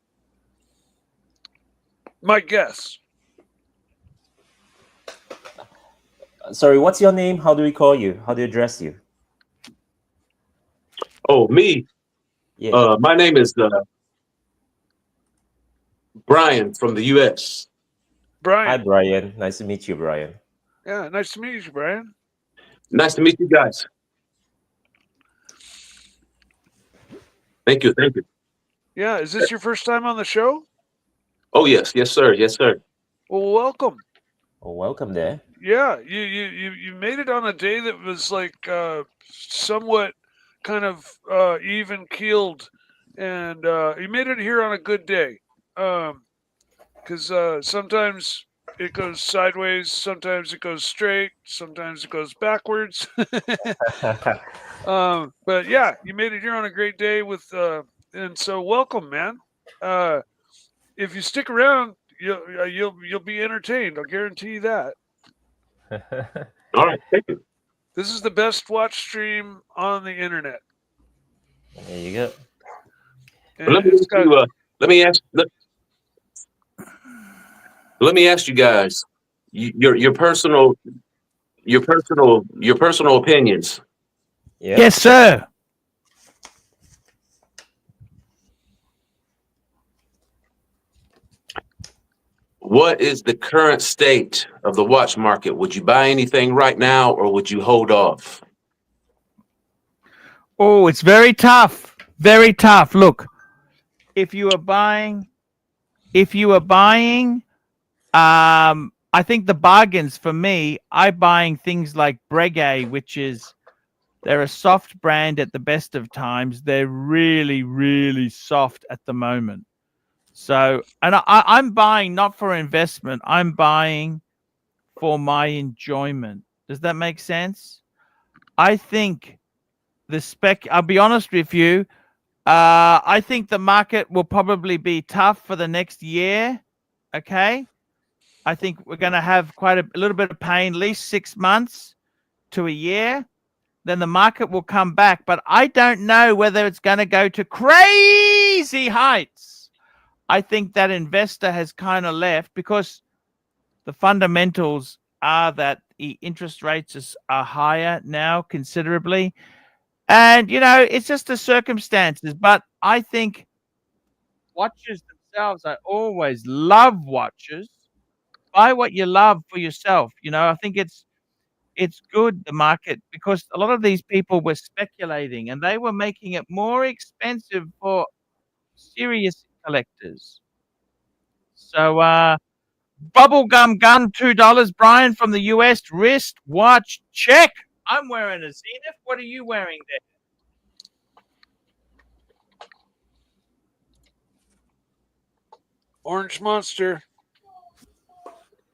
My guess. Sorry, what's your name? How do we call you? How do you address you? Oh, me. Yeah. My name is Brian from the U.S. Brian. Hi, Brian. Nice to meet you, Brian. Yeah, nice to meet you, Brian. Nice to meet you guys. Thank you. Thank you. Yeah, is this your first time on the show? Oh, yes. Yes, sir. Yes, sir. Well, welcome. Oh, welcome there. Yeah, you made it on a day that was like somewhat kind of even keeled, and you made it here on a good day. Because sometimes it goes sideways, sometimes it goes straight, sometimes it goes backwards. But yeah, you made it here on a great day with, and so welcome, man. If you stick around, you'll be entertained. I'll guarantee you that. All right. Thank you. This is the best watch stream on the internet. There you go. And Let me it's ask got, you, let me ask you guys your personal opinions. Yeah. Yes, sir. What is the current state of the watch market? Would you buy anything right now, or would you hold off? Oh, it's very tough. Very tough. Look, if you are buying, I think the bargains for me, I'm buying things like Breguet, which is they're a soft brand at the best of times. They're really, really soft at the moment. So, and I'm buying not for investment. I'm buying for my enjoyment. Does that make sense? I think I'll be honest with you. I think the market will probably be tough for the next year. Okay. I think we're going to have quite a little bit of pain, at least 6 months to a year. Then the market will come back. But I don't know whether it's going to go to crazy heights. I think that investor has kind of left because the fundamentals are that the interest rates are higher now considerably. And, it's just the circumstances. But I think watches themselves, I always love watches. Buy what you love for yourself. I think it's good, the market, because a lot of these people were speculating and they were making it more expensive for serious collectors. So, bubblegum gun, $2, Brian from the US, wrist watch, check. I'm wearing a Zenith. What are you wearing there? Orange Monster.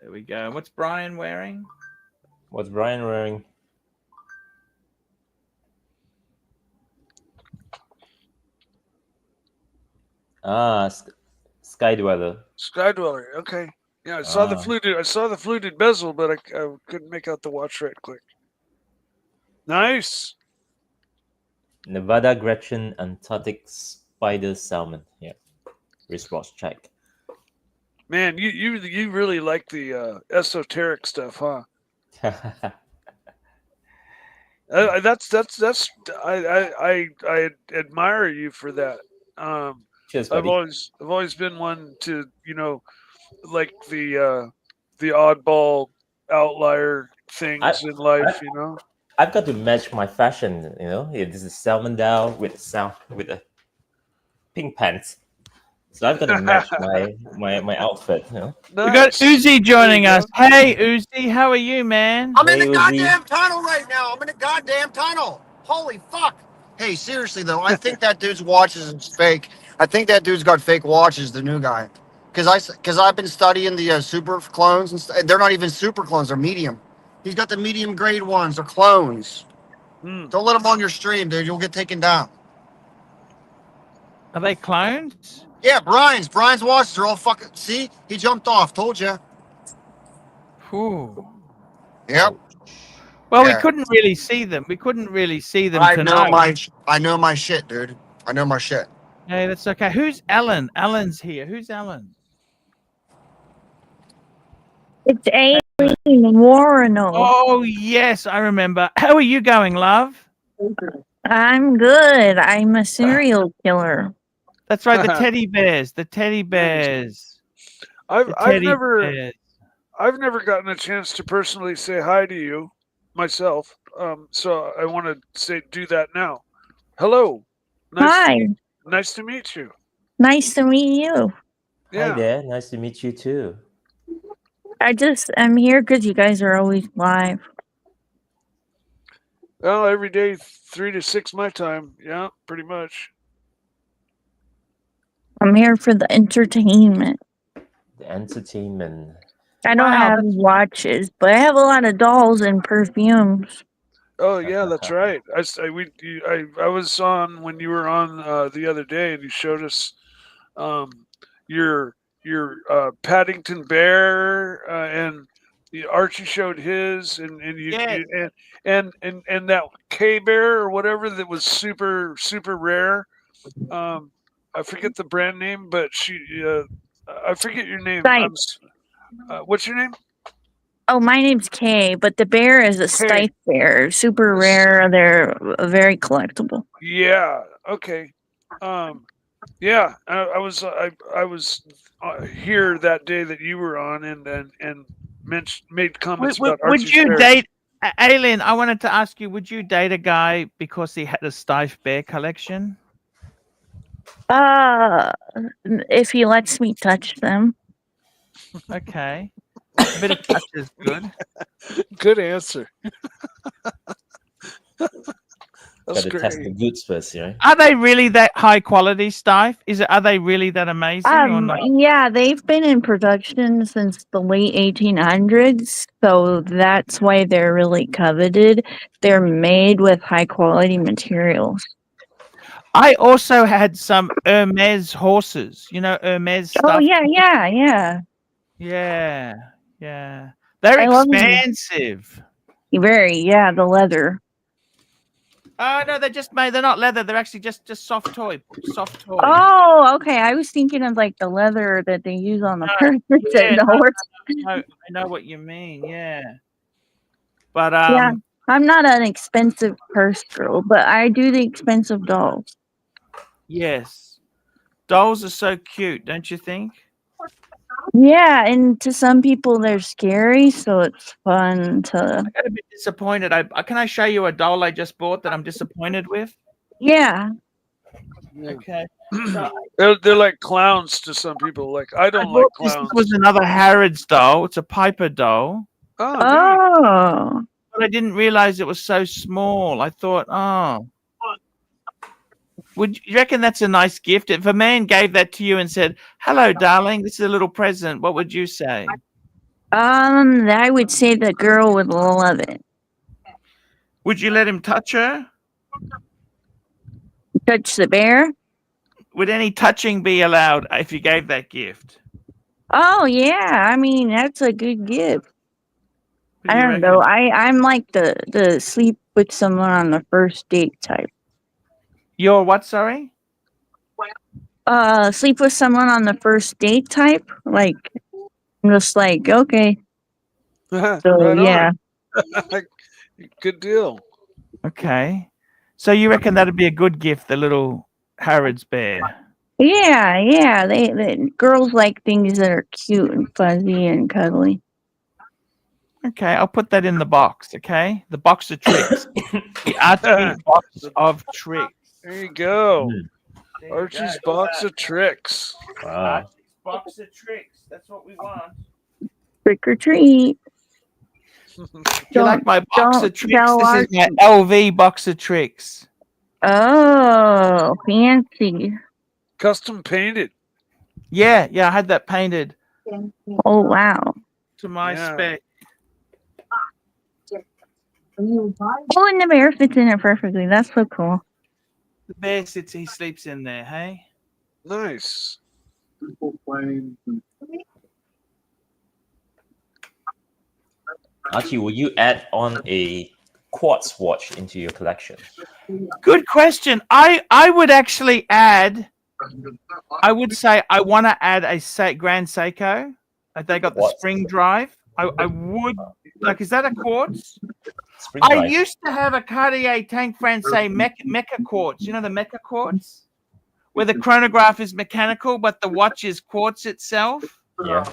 There we go. What's Brian wearing? What's Brian wearing? Sky Dweller. Sky Dweller. Okay. Yeah, I saw the fluted bezel, but I couldn't make out the watch right quick. Nice. Nevada Gretchen Antarctic Spider Salmon. Yeah. Wristwatch check. Man, you really like the esoteric stuff, huh? That's I admire you for that. Cheers, I've buddy. always been one to like the oddball outlier things in life. I've got to match my fashion. Yeah, this is salmon dial with a pink pants. So I'm gonna match my outfit. You know? We got Uzi joining There you us. Hey, Uzi, how are you, man? I'm in Hey, the Uzi. goddamn tunnel right now. I'm in the goddamn tunnel. Holy fuck. Hey, seriously though, I think that dude's watches is fake. I think that dude's got fake watches, the new guy. Cause I've been studying the super clones and they're not even super clones, they're medium. He's got the medium grade ones, they're clones. Don't let them on your stream, dude. You'll get taken down. Are they clones? Yeah, Brian's watches are all fucking. See, he jumped off. Told you. Ooh. Yep. Well, Yeah. we couldn't really see them. We couldn't really see them I tonight. know my shit, dude. I know my shit. Hey, that's okay. Who's Alan? Alan's here. Who's Alan? It's Aileen Warrenel. Oh, yes, I remember. How are you going, love? I'm good. I'm a serial killer. That's right, the teddy bears. The teddy bears. I've never bears. I've never gotten a chance to personally say hi to you myself. So I want to do that now. Hello. Hi. Nice to meet you. Nice to meet you. Yeah. Hi there. Nice to meet you too. I'm here because you guys are always live. Well, every day 3 to 6 my time. Yeah, pretty much. I'm here for the entertainment. The entertainment. I don't have watches, but I have a lot of dolls and perfumes. Oh yeah, that's right. I was on when you were on the other day, and you showed us your Paddington Bear, and Archie showed his, and you, Yes. and that K Bear or whatever that was super rare. I forget the brand name, but I forget your name. What's your name? Oh, my name's Kay, but the bear is a Stife bear. Super rare. They're very collectible. Yeah. Okay. Yeah. I was here that day that you were on, and made comments about Archie's Would you bear. date Aileen? I wanted to ask you: would you date a guy because he had a Stife bear collection? If he lets me touch them. Okay. A bit of touch is good. Good answer. That's Gotta great. test the goods first, right? Are they really that high quality, Stife? Are they really that amazing or not? Yeah, they've been in production since the late 1800s, so that's why they're really coveted. They're made with high quality materials. I also had some Hermes horses. You know Hermes stuff. Oh yeah. Yeah. They're expensive. Very, yeah, the leather. Oh no, they're not leather. They're actually just soft toy. Soft toy. Oh, okay. I was thinking of like the leather that they use on the person and the horse. I know what you mean. Yeah. But yeah, I'm not an expensive purse girl, but I do the expensive dolls. Yes. Dolls are so cute, don't you think? Yeah, and to some people they're scary, so it's fun to. I got a bit disappointed. Can I show you a doll I just bought that I'm disappointed with? Yeah. Okay. They're like clowns to some people. Like I don't like clowns. This was another Harrods doll. It's a Piper doll. Oh. But I didn't realize it was so small. I thought, would you reckon that's a nice gift? If a man gave that to you and said, "Hello, darling, this is a little present," what would you say? I would say the girl would love it. Would you let him touch her? Touch the bear? Would any touching be allowed if you gave that gift? Oh yeah, I mean that's a good gift. What do I you don't know. I'm like the sleep with someone on the first date type. You're what? Sorry. Sleep with someone on the first date type. Like, I'm just like okay. So Right yeah. Good deal. Okay. So you reckon that'd be a good gift, the little Harrods bear? Yeah. They girls like things that are cute and fuzzy and cuddly. Okay, I'll put that in the box. Okay, the box of tricks, the Archie box of tricks. There you go. There you Archie's go. box of tricks. Wow. Archie's box of tricks. That's what we want. Trick or treat. Do you like my box of tricks? tell This is my Archie. LV box of tricks. Oh, fancy. Custom painted. Yeah, I had that painted Oh, wow. to my Yeah. spec. Oh, and the bear fits in it perfectly. That's so cool. The bear sits, he sleeps in there, hey? Nice. Archie, will you add on a quartz watch into your collection? Good question. I would actually add, I would say I want to add a Grand Seiko. They got the Quartz. spring drive. I would, like, is that a quartz? Spring I drive. used to have a Cartier Tank Francais Mecha quartz. You know the Mecha quartz? Where the chronograph is mechanical, but the watch is quartz itself. Yeah.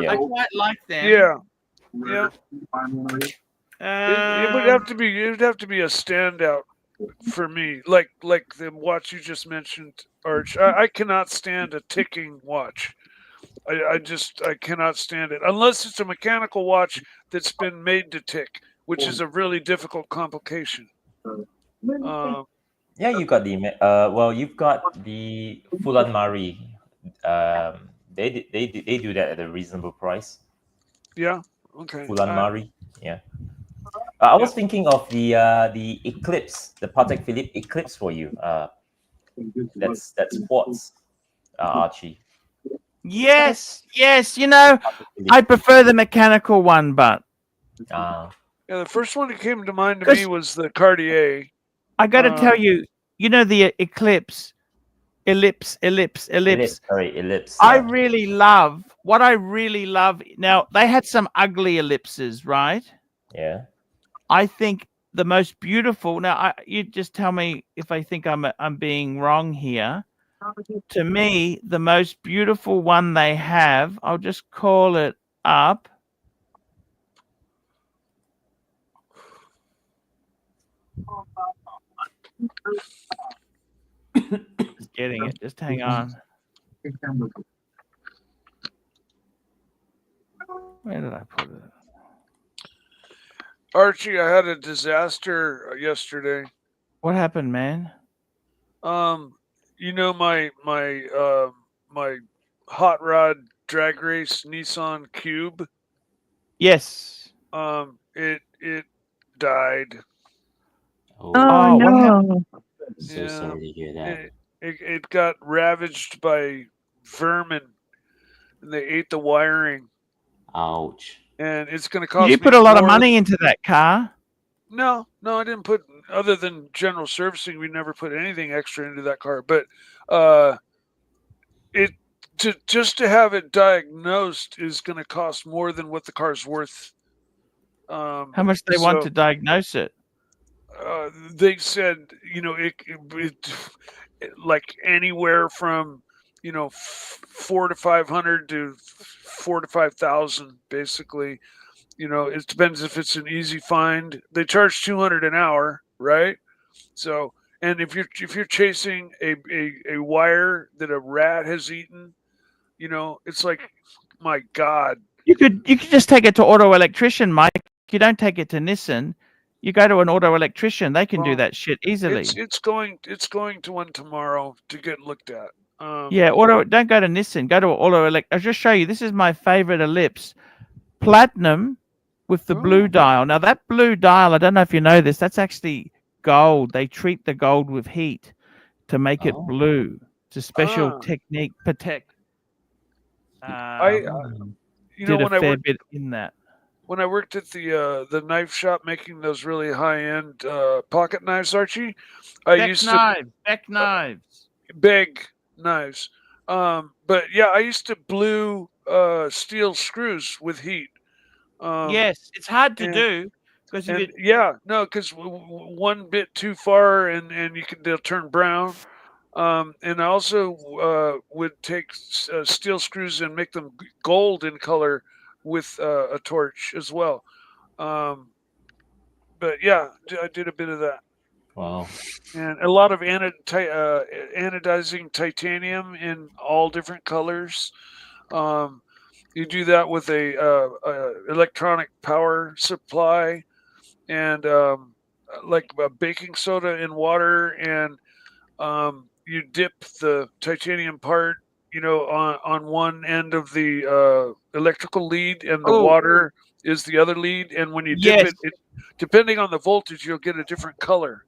I quite like them. Yeah. Yeah. It would have to be. It would have to be a standout for me, like the watch you just mentioned, Arch. I cannot stand a ticking watch. I cannot stand it unless it's a mechanical watch that's been made to tick, which is a really difficult complication. Yeah, you got the well, you've got the Fulan Mari. They do that at a reasonable price. Yeah. Okay. Fulan Mari. Yeah. I was thinking of the Eclipse, the Patek Philippe Eclipse for you. That's quartz, Archie. Yes. You know, I prefer the mechanical one, but Yeah, the first one that came to mind to me was the Cartier. I got to tell you, you know the Ellipse. Sorry, Ellipse. I really love what I really love. Now they had some ugly ellipses, right? Yeah. I think the most beautiful. Now, you just tell me if I think I'm being wrong here. To me, the most beautiful one they have, I'll just call it up. Just getting it. Just hang on. Where did I put it? Archie, I had a disaster yesterday. What happened, man? You know my hot rod drag race Nissan Cube. Yes. It died. Oh, no. So sorry to hear that. It got ravaged by vermin, and they ate the wiring. Ouch. And it's going to cost. You put a lot of money into that car. No, I didn't put, other than general servicing, we never put anything extra into that car. But just to have it diagnosed is going to cost more than what the car's worth. How much they want to diagnose it? They said, it like anywhere from, 400 to 500 to 4,000 to 5,000, basically. It depends if it's an easy find. They charge $200 an hour, right? So, and if you're chasing a wire that a rat has eaten, it's like, my God. You could just take it to auto electrician, Mike. You don't take it to Nissan. You go to an auto electrician. They can do that shit easily. It's going to one tomorrow to get looked at. Yeah, don't go to Nissan. Go to auto elect. I'll just show you. This is my favorite ellipse, platinum with the blue dial. Now that blue dial, I don't know if you know this. That's actually gold. They treat the gold with heat to make it blue. It's a special technique. Patek. Did a fair bit in that. When I worked at the knife shop making those really high-end pocket knives, Archie, Beck knives. Big knives. But yeah, I used to blue steel screws with heat. Yes, it's hard to do because one bit too far and they'll turn brown. And I also would take steel screws and make them gold in color with a torch as well. But yeah, I did a bit of that. Wow. And a lot of anodizing titanium in all different colors. You do that with a electronic power supply and like baking soda in water, and you dip the titanium part, on one end of the electrical lead, and the Oh, water is the other lead. And when you dip yes. it, depending on the voltage, you'll get a different color.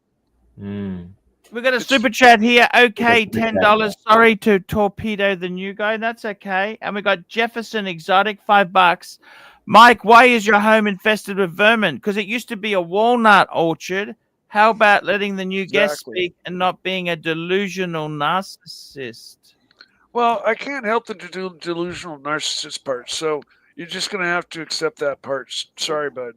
Mm. We got a It's super chat here. Okay, Super chat. $10. Sorry to torpedo the new guy. That's okay. And we got Jefferson Exotic, $5. Mike, why is your home infested with vermin? Because it used to be a walnut orchard. How about letting the new guest exactly. speak and not being a delusional narcissist? Well, I can't help the delusional narcissist part, so you're just gonna have to accept that part. Sorry, bud.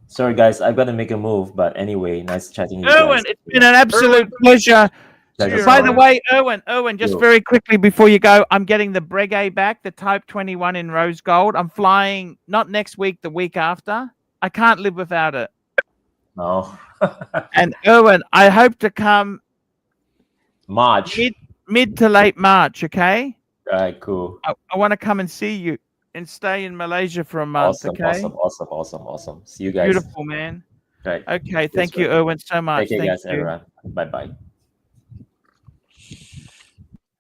Sorry, guys. I've got to make a move. But anyway, nice chatting you Erwin, guys. it's been an absolute pleasure. Pleasure's By the mine. way, Erwin, just Yo. very quickly before you go, I'm getting the Breguet back, the Type 21 in rose gold. I'm flying not next week, the week after. I can't live without it. No. And Erwin, I hope to come March. mid to late March, okay? All right, cool. I want to come and see you and stay in Malaysia for a month, Awesome, okay? awesome. See you guys. Beautiful, man. Right. Okay, thank you, Erwin, so much. Take care, Thank guys, you. everyone. Bye-bye.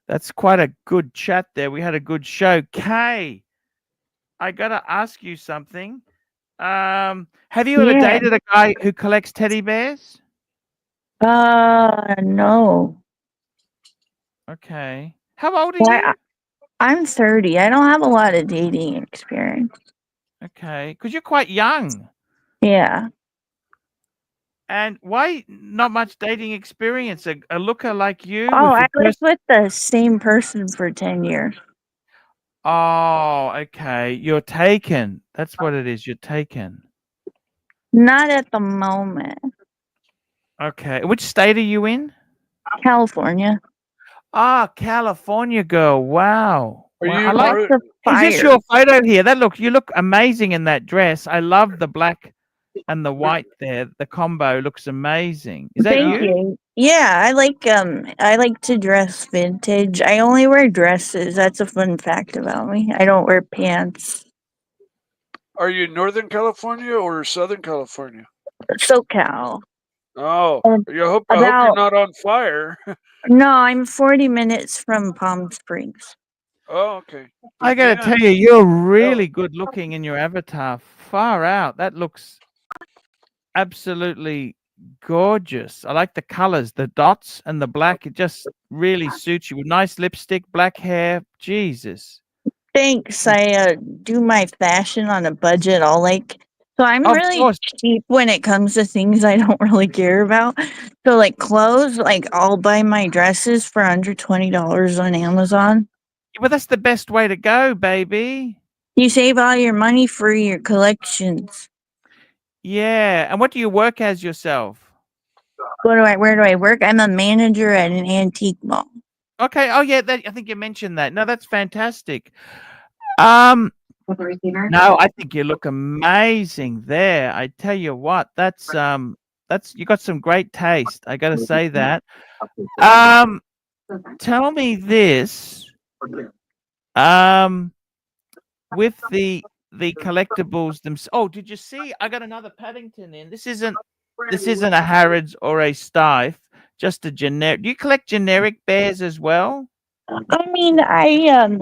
That's quite a good chat there. We had a good show. Kay, I got to ask you something. Have you ever Yeah. dated a guy who collects teddy bears? No. Okay. How old are Well, you? I'm 30. I don't have a lot of dating experience. Okay, because you're quite young. Yeah. And why not much dating experience? A looker like you Oh, with I the lived with the same person for 10 years. Oh, okay. You're taken. That's what it is. You're taken. Not at the moment. Okay. Which state are you in? California. Ah, California girl. Wow. Are Wow. you I like. Lots of Is this fire. your photo here? You look amazing in that dress. I love the black and the white there. The combo looks amazing. Is that Thank you. Yeah, I like to dress vintage. I only wear dresses. That's a fun fact about me. I don't wear pants. Are you Northern California or Southern California? SoCal. Oh, Um, I hope you're about not on fire. No, I'm 40 minutes from Palm Springs. Oh, okay. I gotta Man, tell you, you're really good looking in your avatar. Far out. That looks absolutely gorgeous. I like the colors, the dots and the black. It just really suits you. With nice lipstick, black hair. Jesus. Thanks. I do my fashion on a budget. So I'm Of really course. cheap when it comes to things I don't really care about. So like clothes, I'll buy my dresses for under $20 on Amazon. Well, that's the best way to go, baby. You save all your money for your collections. Yeah. And what do you work as yourself? Where do I work? I'm a manager at an antique mall. Okay. Oh yeah, I think you mentioned that. No, that's fantastic. No, I think you look amazing there. I tell you what, that's you got some great taste. I gotta say that. Tell me this. With the collectibles themselves. Oh, did you see? I got another Paddington in. This isn't a Harrods or a Stife, just a generic. Do you collect generic bears as well? I mean, I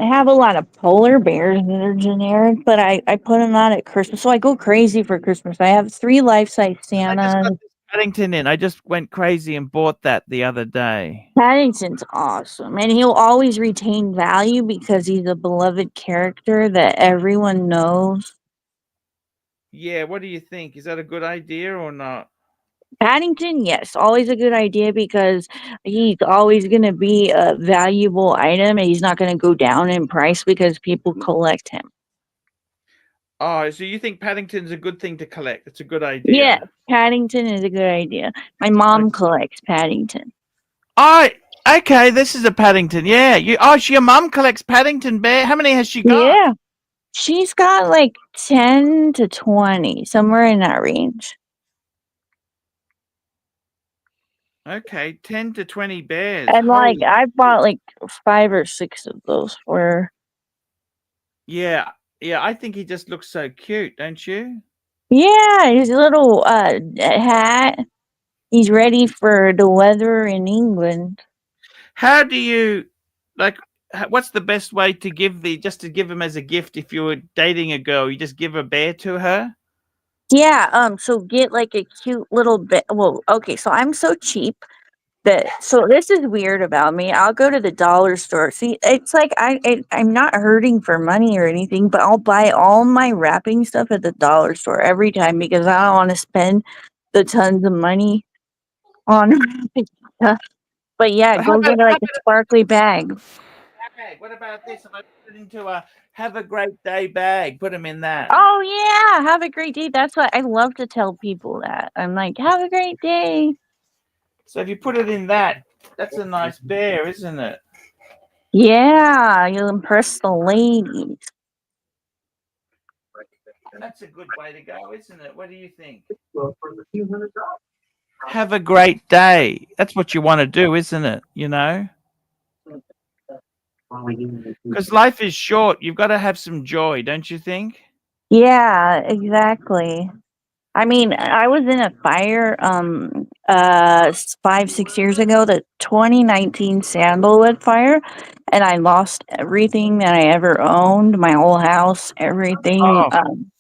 have a lot of polar bears that are generic, but I put them out at Christmas, so I go crazy for Christmas. I have 3 life-size I just Santas. got this Paddington in. I just went crazy and bought that the other day. Paddington's awesome, and he'll always retain value because he's a beloved character that everyone knows. Yeah, what do you think? Is that a good idea or not? Paddington, yes, always a good idea because he's always going to be a valuable item and he's not going to go down in price because people collect him. Oh, so you think Paddington's a good thing to collect? It's a good Yeah, idea. Paddington is a good idea. My mom collects Paddington. Oh, okay, this is a Paddington. Yeah, your mum collects Paddington bear. How many has she got? Yeah, she's got like 10 to 20, somewhere in that range. Okay, 10 to 20 bears. And like Holy I bought like 5 or 6 of those for her. yeah. Yeah, I think he just looks so cute, don't you? Yeah, his little hat. He's ready for the weather in England. How do you like what's the best way to give to give him as a gift if you were dating a girl? You just give a bear to her? Yeah, so get like a cute little bit. Well, okay, so I'm so cheap that so this is weird about me. I'll go to the dollar store. See, it's like I'm not hurting for money or anything, but I'll buy all my wrapping stuff at the dollar store every time because I don't want to spend the tons of money on wrapping stuff. But yeah, But how go about get like a sparkly bag. bag? What about this? If I put it into a have a great day bag, put them in that. Oh yeah, have a great day. That's what I love to tell people that. I'm like, have a great day. So if you put it in that, that's a nice bear, isn't it? Yeah, you'll impress the ladies. That's a good way to go, isn't it? What do you think? Have a great day. That's what you want to do, isn't it? You know? Because life is short. You've got to have some joy, don't you think? Yeah, exactly. I mean, I was in a fire 5-6 years ago, the 2019 sandalwood fire, and I lost everything that I ever owned, my whole house, everything, Oh,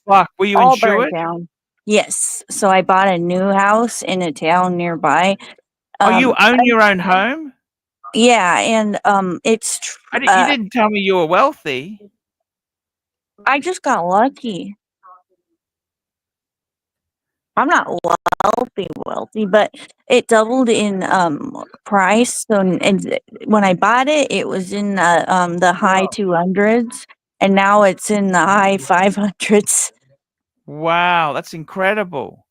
fuck. Were you all burned insured? down. Yes, so I bought a new house in a town nearby. Oh, you own I your own home? Yeah, and, it's tr You didn't tell me you were wealthy. I just got lucky. I'm not wealthy, but it doubled in, price, so and when I bought it, it was in the high 200s, and now it's in the high 500s. Wow, that's incredible.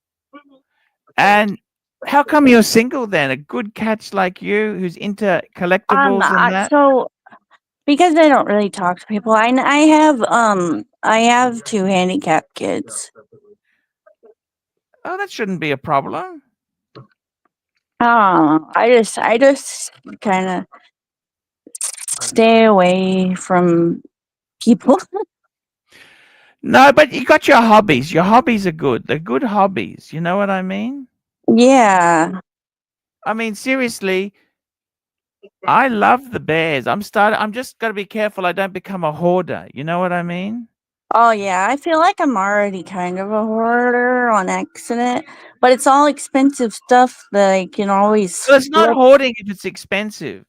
And how come you're single then? A good catch like you who's into collectibles and that? So because I don't really talk to people, I have 2 handicapped kids. Oh, that shouldn't be a problem. I just kinda stay away from people. No, but you got your hobbies. Your hobbies are good. They're good hobbies. You know what I mean? Yeah. I mean, seriously, I love the bears. I'm just gotta be careful I don't become a hoarder. You know what I mean? Oh, yeah, I feel like I'm already kind of a hoarder on accident, but it's all expensive stuff that I can always Well, it's not flip. hoarding if it's expensive.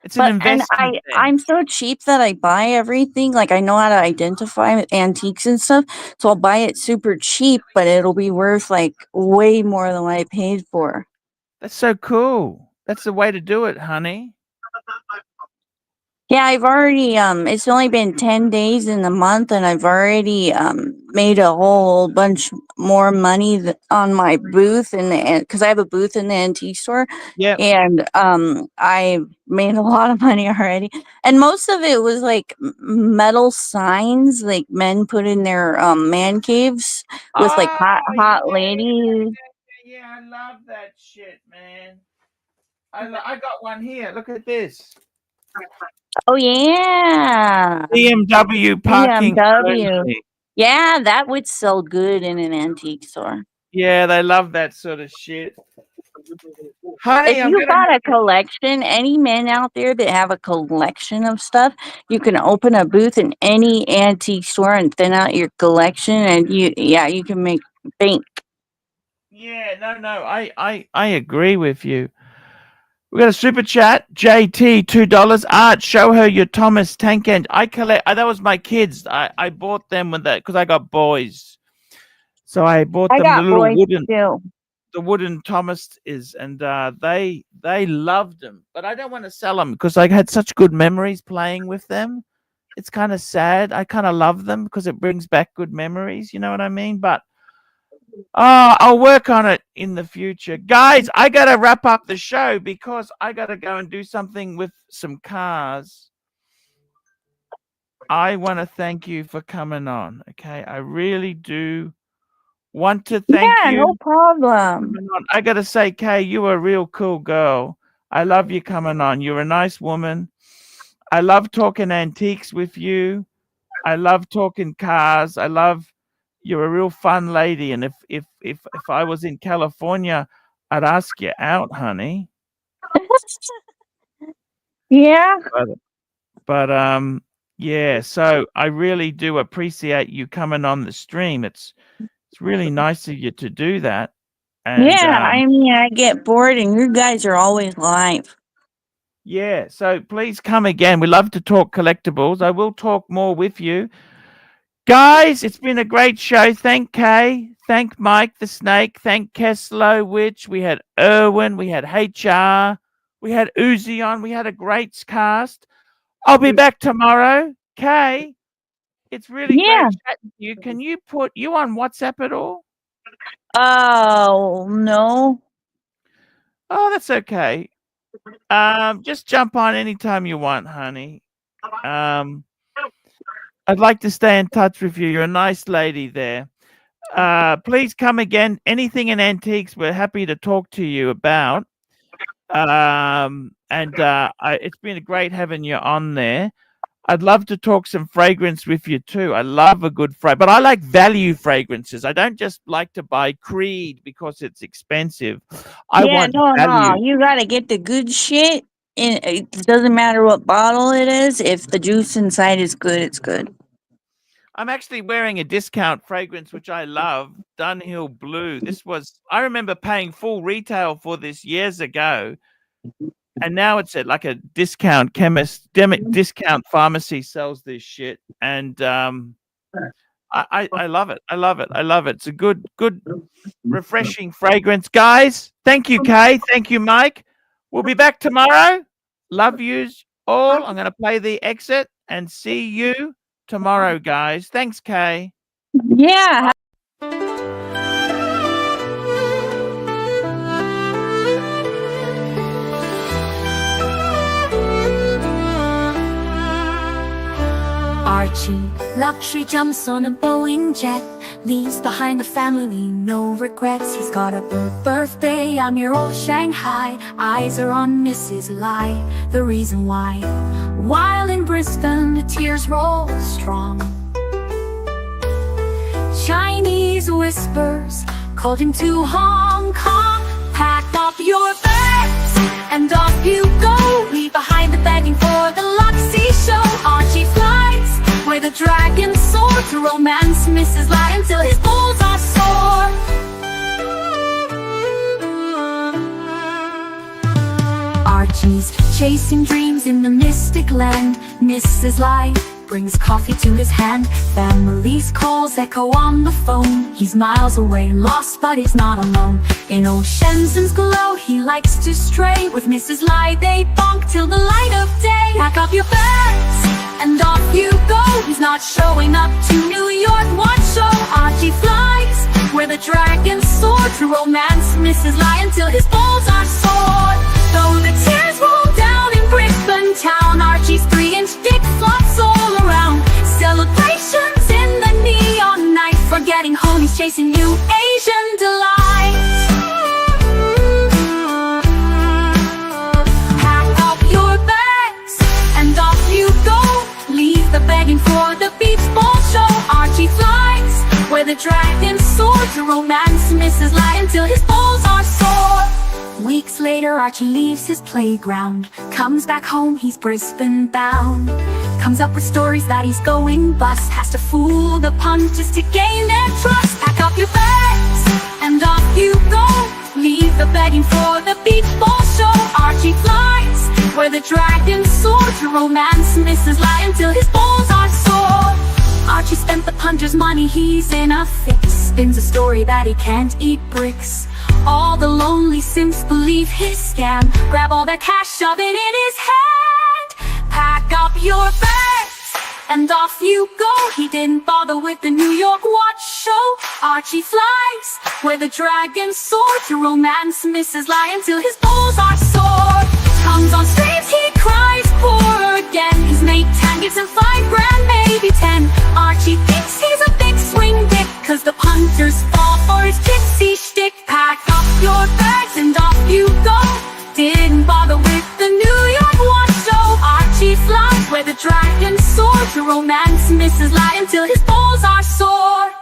It's an But and investment then. I'm so cheap that I buy everything, like, I know how to identify antiques and stuff, so I'll buy it super cheap, but it'll be worth, like, way more than what I paid for. That's so cool. That's the way to do it, honey. Yeah, I've already, it's only been 10 days in the month, and I've already, made a whole bunch more money on my booth because I have a booth in the antique store, Yep. and, I made a lot of money already, and most of it was, like, metal signs, like, men put in their, man caves with, like, Oh, hot ladies. yeah, I love that shit, man. I got one here. Look at this. Oh, yeah. BMW parking BMW. only. Yeah, that would sell good in an antique store. Yeah, they love that sort of shit. If Honey, I'm you gonna got have a collection, any men out there that have a collection of stuff, you can open a booth in any antique store and thin out your collection, and you can make bank. Yeah, no, I agree with you. We got a super chat. JT, $2. Art, show her your Thomas Tank Engine. I collect. That was my kids. I bought them with that because I got boys. So I bought I them the got little boys too. wooden Thomas is, and they loved them. But I don't want to sell them because I had such good memories playing with them. It's kind of sad. I kind of love them because it brings back good memories. You know what I mean? But I'll work on it in the future. Guys, I got to wrap up the show because I got to go and do something with some cars. I want to thank you for coming on. Okay. I really do Want to thank Yeah, you. no problem. I gotta say, Kay, you are a real cool girl. I love you coming on. You're a nice woman. I love talking antiques with you. I love talking cars. You're a real fun lady. And if I was in California, I'd ask you out, honey. Yeah. But yeah, so I really do appreciate you coming on the stream. It's really nice of you to do that. And Yeah, I mean, I get bored and you guys are always live. yeah, so please come again. We love to talk collectibles. I will talk more with you. Guys, it's been a great show. Thank Kay. Thank Mike the Snake. Thank Kessler Witch. We had Erwin. We had HR. We had Uzi on. We had a great cast. I'll be back tomorrow. Kay, it's really great chatting to you. Can you put you on WhatsApp at all? Oh, no. Oh, that's okay. Just jump on anytime you want, honey. I'd like to stay in touch with you. You're a nice lady there. Please come again. Anything in antiques, we're happy to talk to you about. It's been great having you on there. I'd love to talk some fragrance with you too. I love a good fragrance, but I like value fragrances. I don't just like to buy Creed because it's expensive. I want value. No. You gotta get the good shit. And it doesn't matter what bottle it is. If the juice inside is good, it's good. I'm actually wearing a discount fragrance, which I love, Dunhill Blue. I remember paying full retail for this years ago. And now it's at like a discount discount pharmacy sells this shit. And I love it. I love it. I love it. It's a good, refreshing fragrance. Guys, thank you, Kay. Thank you, Mike. We'll be back tomorrow. Love yous all. I'm going to play the exit and see you tomorrow, guys. Thanks, Kay. Yeah. Archie, luxury jumps on a Boeing jet, leaves behind the family, no regrets. He's got a birthday, I'm your old Shanghai. Eyes are on Mrs. Lai, the reason why. While in Brisbane, the tears roll strong. Chinese whispers called him to Hong Kong. Pack up your bags and off you go. Leave behind the begging for the Luxy show. Archie flies where the dragons soar to romance Mrs. Lai until his balls are sore. Archie's chasing dreams in the mystic land. Mrs. Lai brings coffee to his hand. Family's calls echo on the phone. He's miles away, lost, but he's not alone. In old Shenzhen's glow, he likes to stray. With Mrs. Lai, they bonk till the light of day. Pack up your bags and off you go. He's not showing up to New York Watch Show. Archie flies where the dragons soar to romance Mrs. Lai until his balls are sore. Though the tears roll down in Brisbane town, Archie's 3-inch dick flops all around. Celebrations in the neon night, forgetting home, he's chasing new Asian delights. Pack up your bags and off you go. Leave the begging for the beach ball show. Archie flies where the dragons soar to romance Mrs. Lai until his balls are sore. Weeks later, Archie leaves his playground, comes back home, he's Brisbane bound. Comes up with stories that he's going bust, has to fool the punters to gain their trust. Pack up your bags and off you go. Leave the begging for the beach ball show. Archie flies where the dragons soar to romance Mrs. Lai until his balls are sore. Archie spent the punter's money, he's in a fix. Spins a story that he can't eat bricks. All the lonely simps believe his scam. Grab all that cash, shove it in his hand. Pack up your bags and off you go. He didn't bother with the New York Watch Show. Archie flies where the dragons soar to romance Mrs. Lai until his balls are sore. Comes on streams, he cries poor again. His mate Tan gives him $5 grand, maybe 10. Archie thinks he's a big swing dick, 'cause the punters fall for his gypsy shtick. Pack up your bags and off you go. Didn't bother with the New York watch show. Archie flies where the dragon soars. Your romance misses lie until his balls are sore.